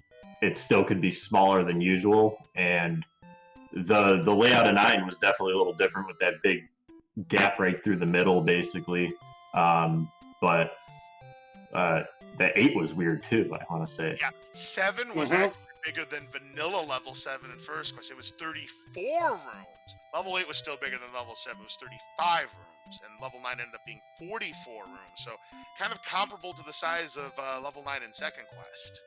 it still could be smaller than usual. And the layout of 9 was definitely a little different with that big gap right through the middle, basically. But the 8 was weird too, I want to say. Yeah, 7 was actually bigger than vanilla level 7 in first quest. It was 34 rooms. Level 8 was still bigger than level 7. It was 35 rooms. And level 9 ended up being 44 rooms. So kind of comparable to the size of level 9 in second quest.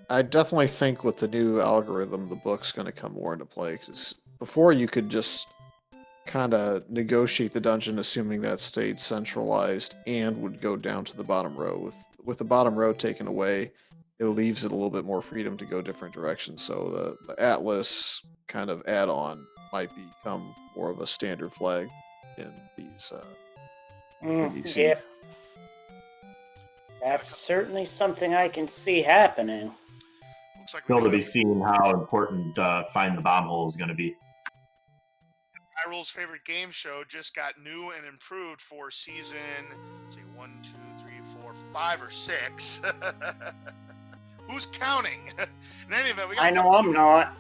I definitely think with the new algorithm, the book's going to come more into play. Because before you could just kind of negotiate the dungeon, assuming that stayed centralized and would go down to the bottom row. With the bottom row taken away, it leaves it a little bit more freedom to go different directions. So the Atlas kind of add-on might become more of a standard flag in these. Yeah, that's certainly something I can see happening. Looks like Still to be seen how important Find the Bomb Hole is going to be. Hyrule's favorite game show just got new and improved for season, let's see, 1, 2, 3, 4, 5, or 6. Who's counting? In any event, I know I'm not.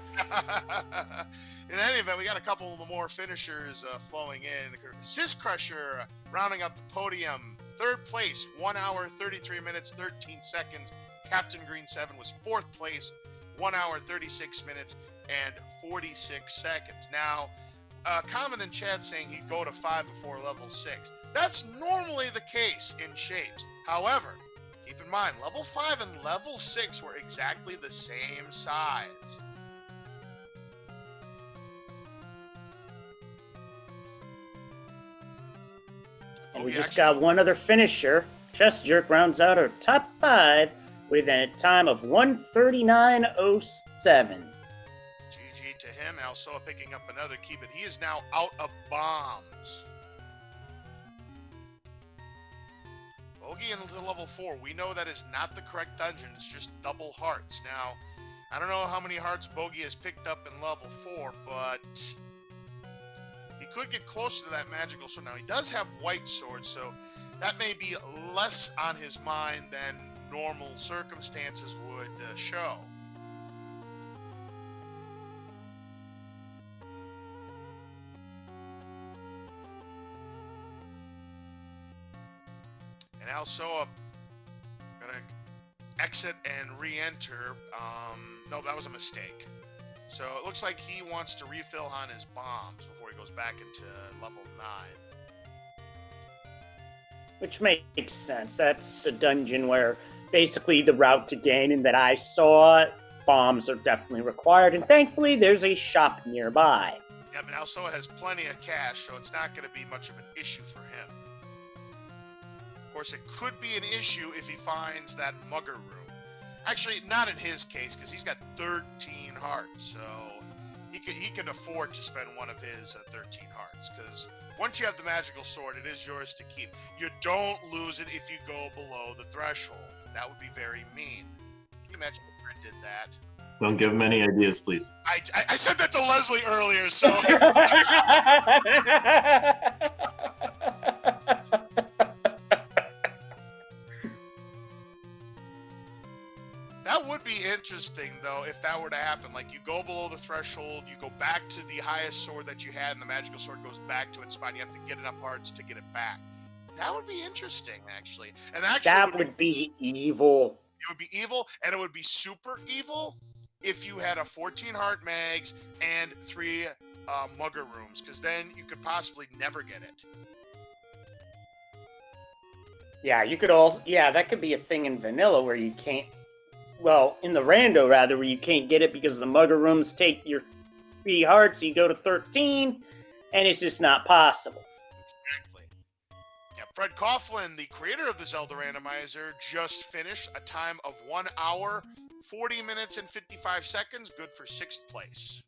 In any event, we got a couple of the more finishers flowing in. Sis Crusher rounding out the podium. Third place, 1 hour, 33 minutes, 13 seconds. Captain Green 7 was fourth place, 1 hour, 36 minutes, and 46 seconds. Now, comment in chat saying he'd go to 5 before level 6. That's normally the case in shapes. However, keep in mind, level 5 and level 6 were exactly the same size. And we just got one other finisher. Chest Jerk rounds out our top 5 with a time of 1:39:07. GG to him. Alsoa picking up another key, but he is now out of bombs. Bogey into level 4. We know that is not the correct dungeon. It's just double hearts. Now, I don't know how many hearts Bogey has picked up in level 4, but he could get closer to that magical sword. Now, he does have white swords, so that may be less on his mind than normal circumstances would show. Alsoa gonna exit and re-enter. No, that was a mistake. So it looks like he wants to refill on his bombs before he goes back into level 9. Which makes sense. That's a dungeon where basically the route to Ganon that I saw, bombs are definitely required, and thankfully there's a shop nearby. Yeah, but Alsoa has plenty of cash, so it's not going to be much of an issue for him. Of course, it could be an issue if he finds that mugger room. Actually, not in his case, because he's got 13 hearts, so he can afford to spend one of his 13 hearts, because once you have the magical sword, it is yours to keep. You don't lose it if you go below the threshold. That would be very mean. Can you imagine if Brent did that? Don't give him any ideas, please. I said that to Leslie earlier, so... That would be interesting, though, if that were to happen. Like, you go below the threshold, you go back to the highest sword that you had, and the magical sword goes back to its spot, and you have to get enough hearts to get it back. That would be interesting, actually. And actually, that would be evil. It would be evil, and it would be super evil if you had a 14 heart mags and 3 mugger rooms, because then you could possibly never get it. Yeah, you could also... Yeah, that could be a thing in vanilla where you can't... Well, in the rando, rather, where you can't get it because the mugger rooms take your 3 hearts, you go to 13, and it's just not possible. Exactly. Yeah, Fred Coughlin, the creator of the Zelda Randomizer, just finished a time of 1 hour, 40 minutes, and 55 seconds, good for 6th place.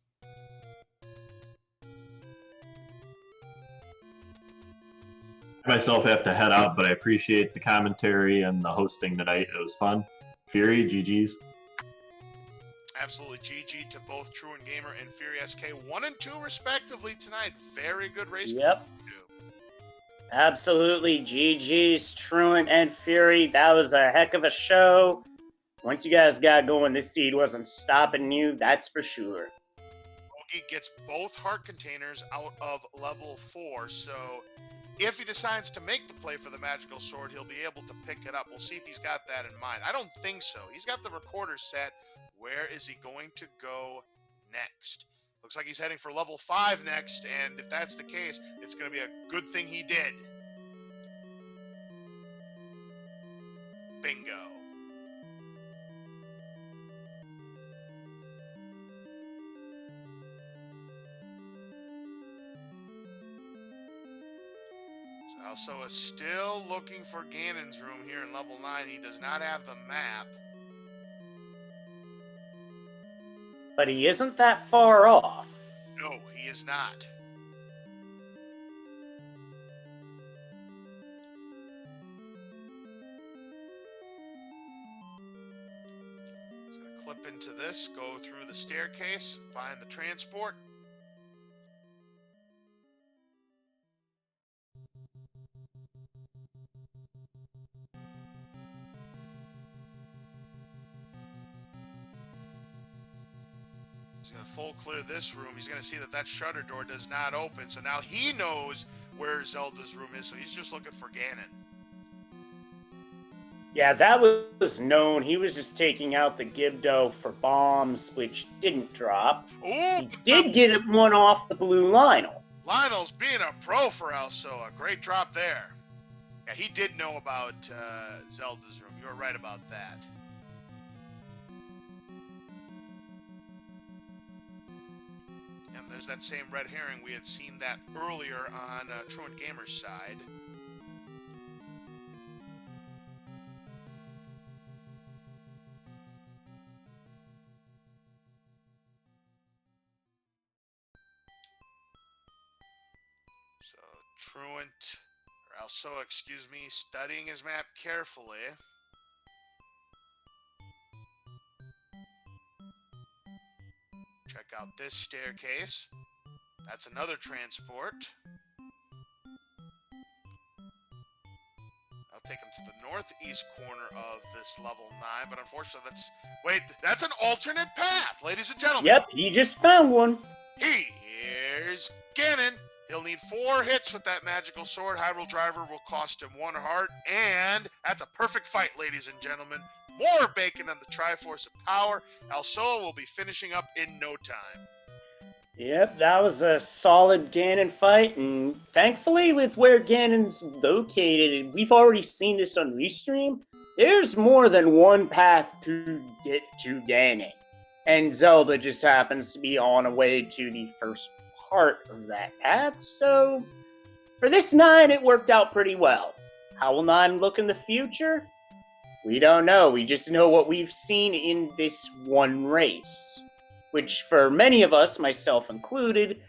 I myself have to head out, but I appreciate the commentary and the hosting tonight. It was fun. Fury, GG's. Absolutely, GG to both Truant Gamer and Fury SK, 1 and 2 respectively tonight. Very good race. Yep. Absolutely, GG's, Truant and Fury. That was a heck of a show. Once you guys got going, this seed wasn't stopping you, that's for sure. He gets both heart containers out of level 4, so if he decides to make the play for the magical sword, he'll be able to pick it up. We'll see if he's got that in mind. I don't think so. He's got the recorder set. Where is he going to go next? Looks like he's heading for level 5 next, and if that's the case, it's going to be a good thing he did. Bingo. Alsoa is still looking for Ganon's room here in level 9. He does not have the map. But he isn't that far off. No, he is not. He's going to clip into this, go through the staircase, find the transport. He's going to full clear this room. He's going to see that that shutter door does not open. So now he knows where Zelda's room is. So he's just looking for Ganon. Yeah, that was known. He was just taking out the Gibdo for bombs, which didn't drop. Ooh, He did get one off the blue Lionel. Lionel's being a pro for Alsoa. Great drop there. Yeah, he did know about Zelda's room. You were right about that. And there's that same red herring. We had seen that earlier on Truant Gamer's side. So Truant, or Alsoa, excuse me, studying his map carefully. Check out this staircase. That's another transport. I'll take him to the northeast corner of this level 9, but unfortunately that's an alternate path, ladies and gentlemen. Yep, he just found one. Here's Ganon. He'll need 4 hits with that magical sword. Hyrule Driver will cost him 1 heart, and that's a perfect fight, ladies and gentlemen. More bacon on the Triforce of Power. Alsoa will be finishing up in no time. Yep, that was a solid Ganon fight, and thankfully with where Ganon's located, we've already seen this on Restream, there's more than one path to get to Ganon. And Zelda just happens to be on a way to the first part of that path, so for this 9, it worked out pretty well. How will 9 look in the future? We don't know, we just know what we've seen in this one race, which for many of us, myself included,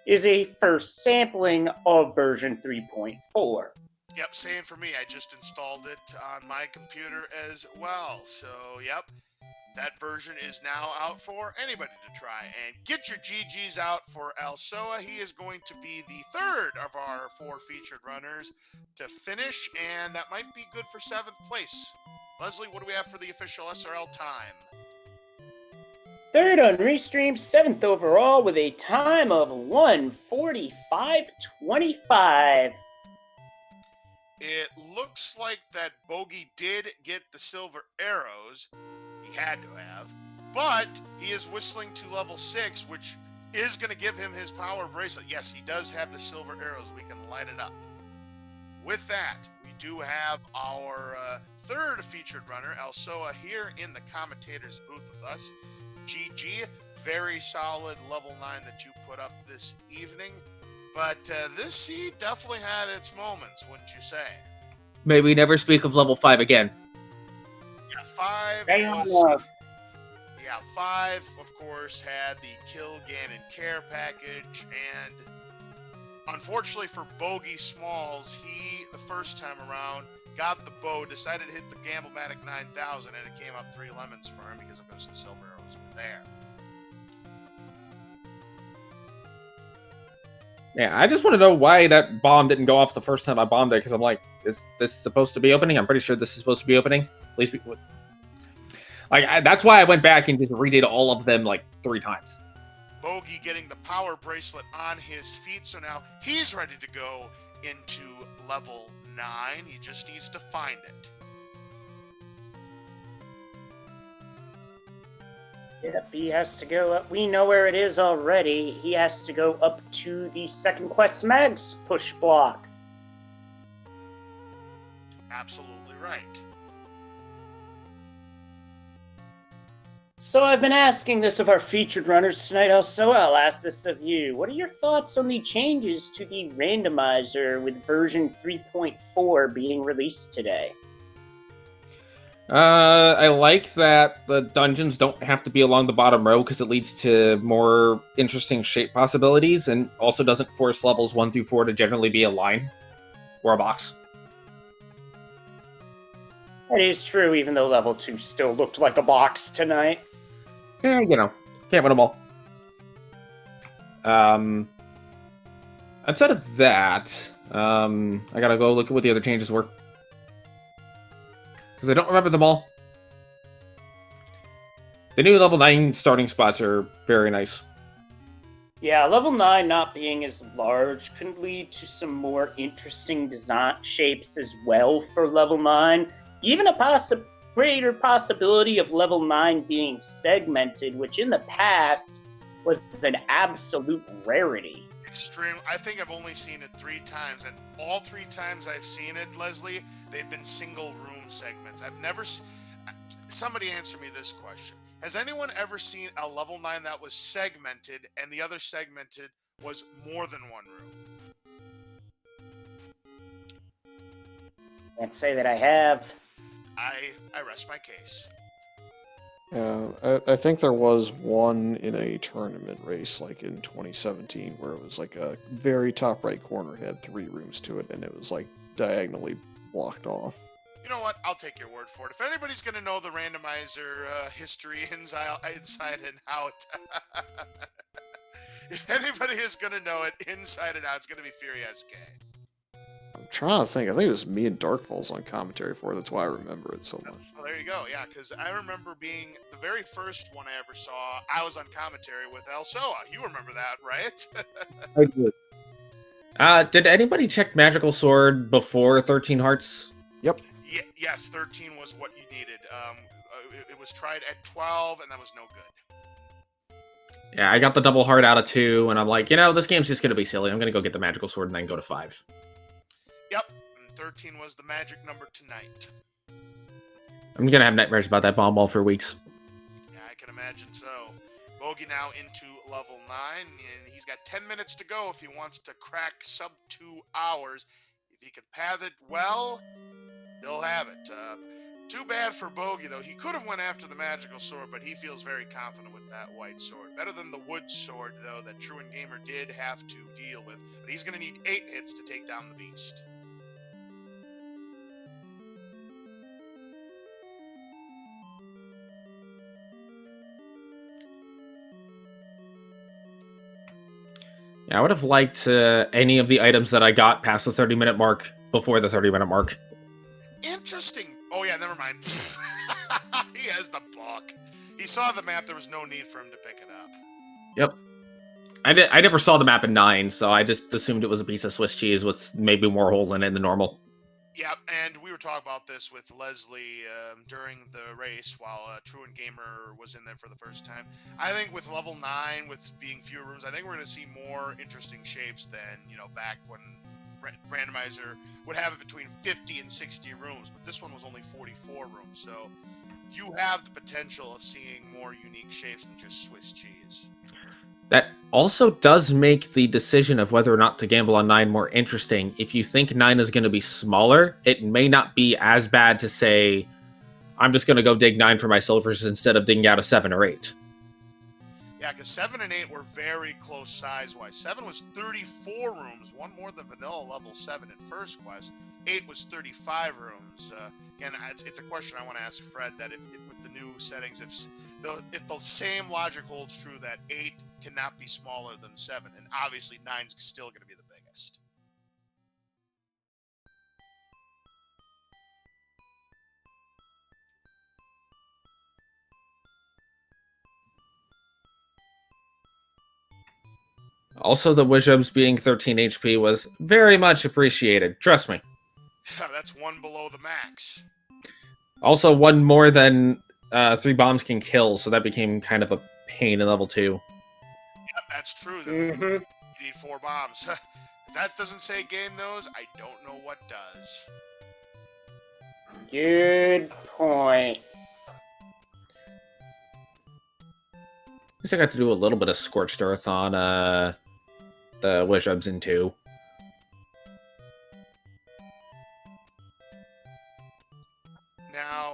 is a first sampling of version 3.4. Yep, same for me. I just installed it on my computer as well. So, yep, that version is now out for anybody to try. And get your GGs out for Alsoa. He is going to be the 3rd of our 4 featured runners to finish, and that might be good for 7th place. Leslie, what do we have for the official SRL time? 3rd on Restream, 7th overall with a time of 1:45:25. It looks like that Bogey did get the silver arrows. He had to have. But he is whistling to level 6, which is going to give him his power bracelet. Yes, he does have the silver arrows. We can light it up. With that, we do have our 3rd featured runner, Alsoa, here in the commentator's booth with us. GG, very solid level 9 that you put up this evening. But this seed definitely had its moments, wouldn't you say? May we never speak of level 5 again. Yeah, 5 5, of course, had the Kill Ganon Care package, and unfortunately for Bogey Smalls, he, the first time around, got the bow, decided to hit the Gamblematic 9000, and it came up 3 lemons for him because the silver arrows were there. Yeah, I just want to know why that bomb didn't go off the first time I bombed it, because I'm like, is this supposed to be opening? I'm pretty sure this is supposed to be opening. Please be. That's why I went back and just redid all of them like 3 times. Bogey getting the power bracelet on his feet, so now he's ready to go into level 9. He just needs to find it. Yep, he has to go up. We know where it is already. He has to go up to the second quest mags push block. Absolutely right. So I've been asking this of our featured runners tonight, also I'll ask this of you. What are your thoughts on the changes to the randomizer with version 3.4 being released today? I like that the dungeons don't have to be along the bottom row because it leads to more interesting shape possibilities, and also doesn't force levels 1 through 4 to generally be a line or a box. That is true, even though level 2 still looked like a box tonight. Yeah, can't win them all. Outside of that, I gotta go look at what the other changes were, because I don't remember them all. The new level 9 starting spots are very nice. Yeah, level 9 not being as large can lead to some more interesting design shapes as well for level 9. Even a greater possibility of level 9 being segmented, which in the past was an absolute rarity. Extreme. I think I've only seen it 3 times, and all 3 times I've seen it, Leslie, they've been single room segments. I've never. Somebody answer me this question: has anyone ever seen a level 9 that was segmented, and the other segmented was more than 1 room? Can't say that I have. I rest my case. Yeah, I think there was one in a tournament race, like in 2017, where it was like a very top right corner had 3 rooms to it, and it was like diagonally blocked off. You know what? I'll take your word for it. If anybody's going to know the randomizer history inside and out, if anybody is going to know it inside and out, it's going to be Fury SK. I'm trying to think. I think it was me and Darkfalls on commentary for it. That's why I remember it so much. Well, there you go. Yeah, because I remember being the very first one I ever saw. I was on commentary with Alsoa. You remember that, right? I do. Did anybody check Magical Sword before 13 Hearts? Yes, 13 was what you needed. It was tried at 12, and that was no good. Yeah, I got the double heart out of 2, and I'm like, this game's just gonna be silly. I'm gonna go get the Magical Sword and then go to 5. Yep, and 13 was the magic number tonight. I'm gonna have nightmares about that bomb ball for weeks. Yeah, I can imagine so. Bogey now into level 9, and he's got 10 minutes to go if he wants to crack sub 2 hours. If he can path it well, he'll have it. Too bad for Bogey, though. He could have went after the magical sword, but he feels very confident with that white sword. Better than the wood sword, though, that Truant Gamer did have to deal with. But he's going to need 8 hits to take down the beast. Yeah, I would have liked any of the items that I got past the 30-minute mark before the 30-minute mark. Interesting. Oh, yeah, never mind. He has the book. He saw the map. There was no need for him to pick it up. Yep. I never saw the map in 9, so I just assumed it was a piece of Swiss cheese with maybe more holes in it than normal. Yep, and we were talking about this with Leslie during the race while Truant Gamer was in there for the first time. I think with level 9, with being fewer rooms, I think we're going to see more interesting shapes than, back when Randomizer would have it between 50 and 60 rooms, but this one was only 44 rooms, so you have the potential of seeing more unique shapes than just Swiss cheese. That also does make the decision of whether or not to gamble on 9 more interesting. If you think 9 is going to be smaller, it may not be as bad to say, I'm just going to go dig 9 for my silvers instead of digging out a 7 or 8. Yeah, because 7 and 8 were very close size-wise. 7 was 34 rooms, one more than vanilla level 7 in First Quest. 8 was 35 rooms. Again, it's a question I want to ask Fred, that if with the new settings, if the same logic holds true that 8 cannot be smaller than 7, and obviously 9's still going to be the biggest. Also, the Wizhubs being 13 HP was very much appreciated. Trust me. Yeah, that's 1 below the max. Also, 1 more than 3 bombs can kill, so that became kind of a pain in level 2. Yeah, that's true. You need 4 bombs. If that doesn't say game those, I don't know what does. Good point. At least I got to do a little bit of Scorched Earth on the Wizhubs in 2. Now,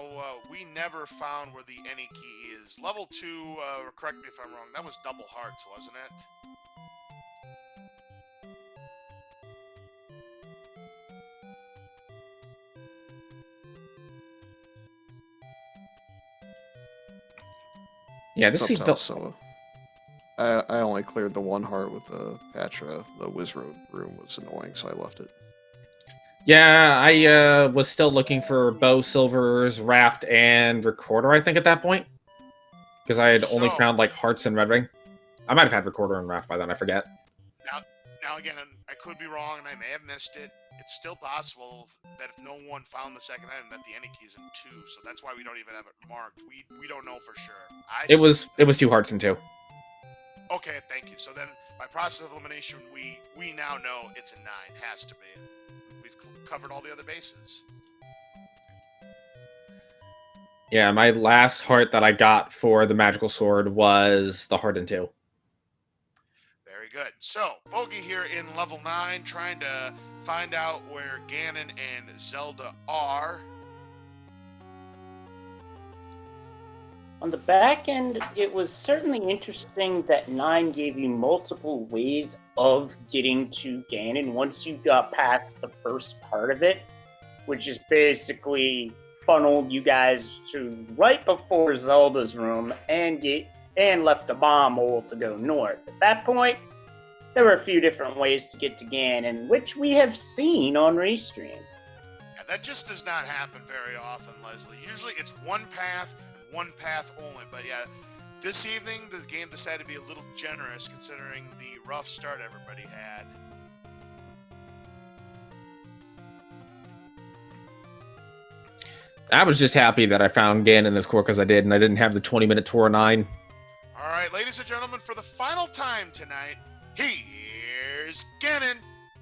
we never found where the any key is. Level 2, correct me if I'm wrong, that was double hearts, wasn't it? Yeah, this seems so. I only cleared the 1 heart with the Patra. The Wizard room was annoying, so I left it. Yeah, I was still looking for bow, silvers, raft, and recorder, I think, at that point. Because I had only found, like, hearts and red ring. I might have had recorder and raft by then, I forget. Now again, I could be wrong, and I may have missed it. It's still possible that if no one found the second item, that the any key's in 2, so that's why we don't even have it marked. We don't know for sure. It was 2 hearts and 2. Okay, thank you. So then, by process of elimination, we now know it's a 9. Has to be. We've covered all the other bases. Yeah, my last heart that I got for the magical sword was the heart in 2. Very good. So, Bogey here in level 9, trying to find out where Ganon and Zelda are. On the back end, it was certainly interesting that 9 gave you multiple ways of getting to Ganon once you got past the first part of it, which is basically funneled you guys to right before Zelda's room and left a bomb hole to go north. At that point, there were a few different ways to get to Ganon, which we have seen on Restream. Yeah, that just does not happen very often, Leslie. Usually it's one path only, but yeah, this evening the game decided to be a little generous considering the rough start everybody had. I was just happy that I found Ganon as core because I did, and I didn't have the 20-minute tour of 9. All right, ladies and gentlemen, for the final time tonight, here's Ganon.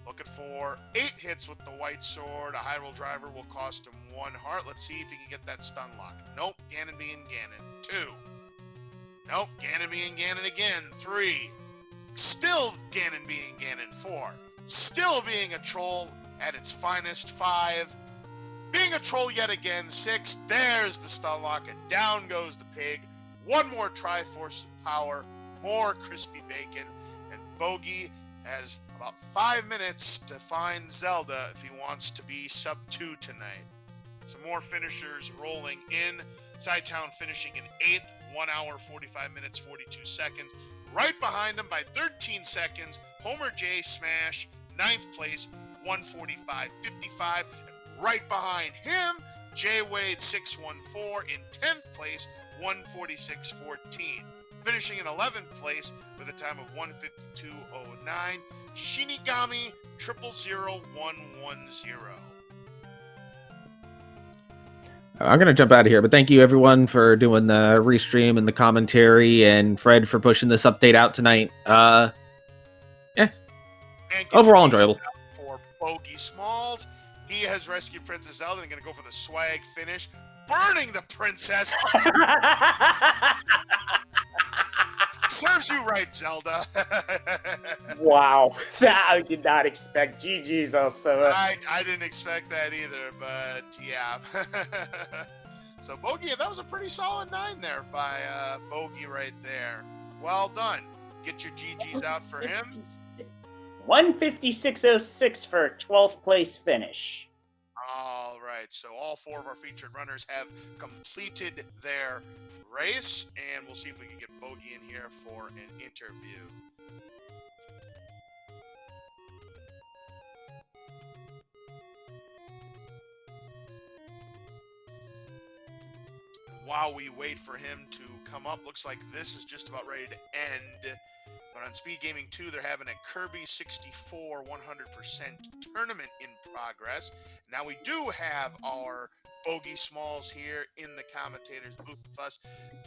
Looking for 8 hits with the white sword. A high roll driver will cost him 1 heart. Let's see if he can get that stun lock. Nope, Ganon being Ganon. 2. Nope, Ganon being Ganon again. 3. Still Ganon being Ganon. 4. Still being a troll at its finest. 5. Being a troll yet again. 6. There's the stun lock, and down goes the pig. 1 more Triforce of Power. More crispy bacon. And Bogey has about 5 minutes to find Zelda if he wants to be sub 2 tonight. Some more finishers rolling in. Sidetown finishing in 8th, 1 hour, 45 minutes, 42 seconds. Right behind him by 13 seconds, Homer J. Smash, 9th place, 145.55. And right behind him, J. Wade 614 in 10th place, 146.14. Finishing in 11th place with a time of 152.09, Shinigami 000110. I'm going to jump out of here, but thank you everyone for doing the restream and the commentary, and Fred for pushing this update out tonight. And overall enjoyable. For Bogey Smalls, he has rescued Princess Zelda and going to go for the swag finish, burning the princess. Serves you right, Zelda. Wow, that I did not expect. GG's also. I didn't expect that either, but yeah. So Bogey, that was a pretty solid 9 there by Bogey right there. Well done. Get your GG's out for him. 156.06 for a 12th place finish. All right, so all 4 of our featured runners have completed their race, and we'll see if we can get Bogey in here for an interview. While we wait for him to come up, looks like this is just about ready to end. But on Speed Gaming 2, they're having a Kirby 64 100% tournament in progress. Now we do have our Bogey Smalls here in the commentator's booth with us.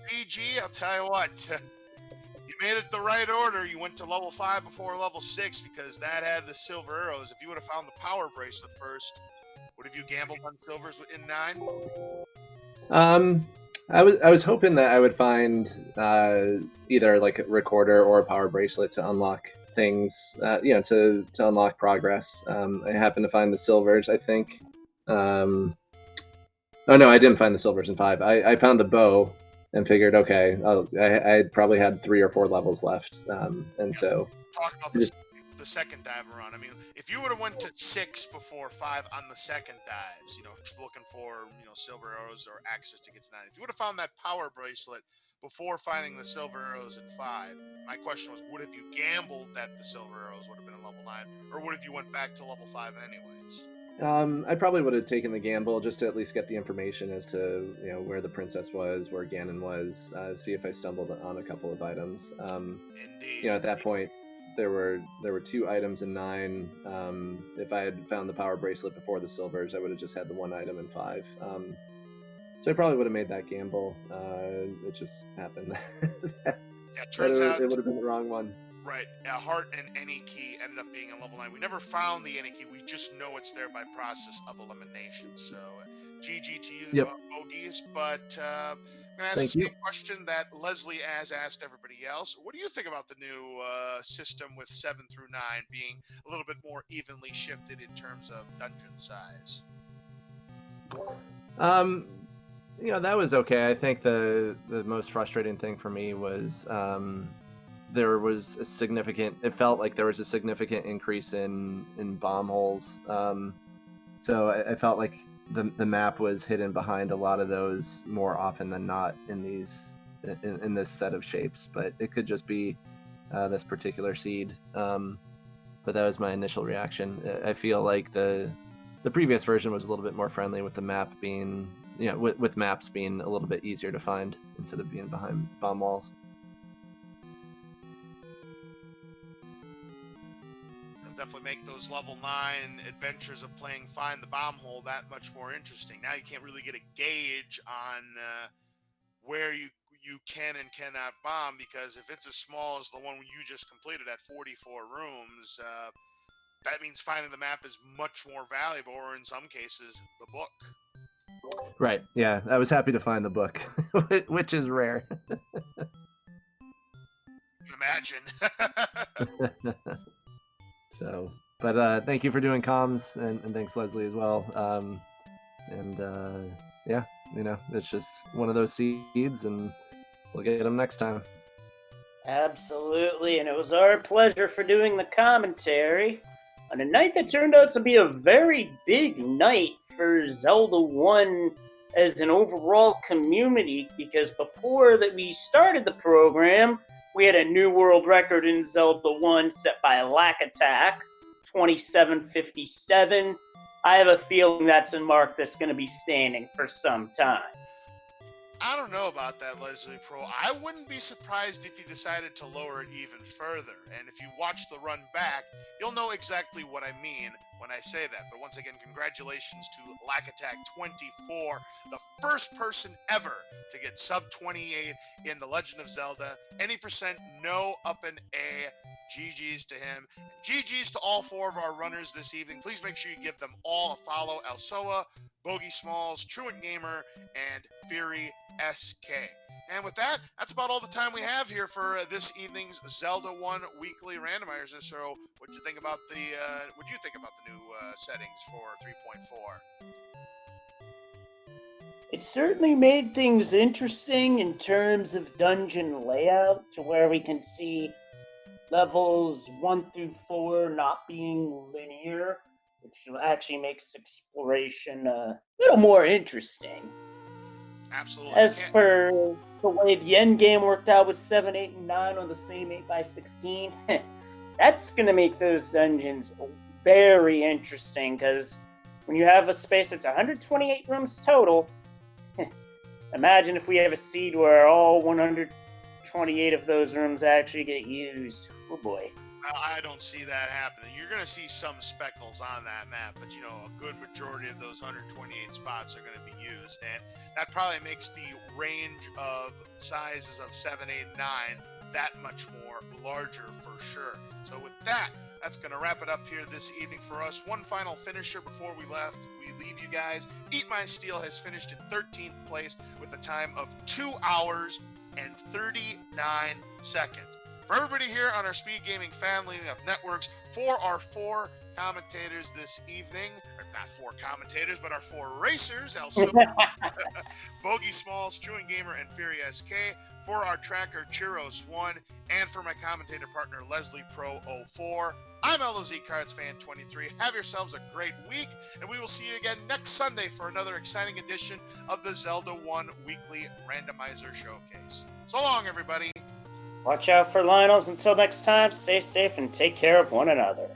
GG, I'll tell you what, you made it the right order. You went to level 5 before level 6 because that had the silver arrows. If you would have found the power bracelet first, would have you gambled on silvers in 9? I was hoping that I would find either like a recorder or a power bracelet to unlock things, to unlock progress. I happened to find the silvers, I think. Oh no, I didn't find the silvers in 5. I found the bow and figured, okay, I probably had 3 or 4 levels left, and so. Talk about the second dive run. I mean, if you would have went to 6 before 5 on the second dives, looking for silver arrows or access to get to 9. If you would have found that power bracelet before finding the silver arrows in 5, my question was, would have you gambled that the silver arrows would have been in level 9, or would have you went back to level 5 anyways? I probably would have taken the gamble just to at least get the information as to where the princess was, where Ganon was, see if I stumbled on a couple of items. Indeed. At that point, there were 2 items in 9. If I had found the power bracelet before the silvers, I would have just had the 1 item in 5. So I probably would have made that gamble. It just happened that turns out it would have been the wrong one. Right, a heart and any key ended up being a level 9. We never found the any key. We just know it's there by process of elimination. So, GG to you, Bogies. But I'm going to ask the same question that Leslie has asked everybody else. What do you think about the new system with 7 through 9 being a little bit more evenly shifted in terms of dungeon size? That was okay. I think the most frustrating thing for me was there was it felt like there was a significant increase in bomb holes. So I felt like the map was hidden behind a lot of those more often than not in this set of shapes, but it could just be this particular seed. But that was my initial reaction. I feel like the previous version was a little bit more friendly with the map being, with maps being a little bit easier to find instead of being behind bomb walls. definitely make those level 9 adventures of playing Find the Bomb Hole that much more interesting. Now you can't really get a gauge on where you can and cannot bomb, because if it's as small as the one you just completed at 44 rooms, that means finding the map is much more valuable, or in some cases, the book. Right. Yeah, I was happy to find the book, which is rare. Imagine. So, but thank you for doing comms, and thanks Leslie as well. Yeah, it's just one of those seeds, and we'll get them next time. Absolutely, and it was our pleasure for doing the commentary on a night that turned out to be a very big night for Zelda 1 as an overall community, because before that we started the program, we had a new world record in Zelda 1 set by Lack Attack, 27:57. I have a feeling that's a mark that's going to be standing for some time. I don't know about that, Leslie Pro. I wouldn't be surprised if you decided to lower it even further. And if you watch the run back, you'll know exactly what I mean when I say that. But once again, congratulations to Lack Attack 24, the first person ever to get sub 28 in The Legend of Zelda. Any percent, no up and A. GG's to him. GG's to all 4 of our runners this evening. Please make sure you give them all a follow. Elsoa, Bogey Smalls, Truant Gamer, and Fury SK. And with that, that's about all the time we have here for this evening's Zelda 1 Weekly Randomizer. So, what do you think about the new settings for 3.4? It certainly made things interesting in terms of dungeon layout, to where we can see levels 1 through 4 not being linear, which actually makes exploration a little more interesting. Absolutely. As for the way the end game worked out with 7, 8, and 9 on the same 8x16, that's going to make those dungeons very interesting, because when you have a space that's 128 rooms total, imagine if we have a seed where all 128 of those rooms actually get used. Oh boy. I don't see that happening. You're going to see some speckles on that map, but a good majority of those 128 spots are going to be used, and that probably makes the range of sizes of 7, 8, 9 that much more larger for sure. So with that, that's going to wrap it up here this evening for us. One final finisher before we leave you guys. Eat My Steel has finished in 13th place with a time of 2 hours and 39 seconds. For everybody here on our Speed Gaming family of networks, for our 4 commentators this evening, or not 4 commentators, but our 4 racers, also Bogey Smalls, Truant Gamer, and Fury SK, for our tracker, Churros1, and for my commentator partner, Leslie Pro 04. I'm LOZ Cards Fan 23. Have yourselves a great week, and we will see you again next Sunday for another exciting edition of the Zelda 1 Weekly Randomizer Showcase. So long, everybody. Watch out for Lionels. Until next time, stay safe and take care of one another.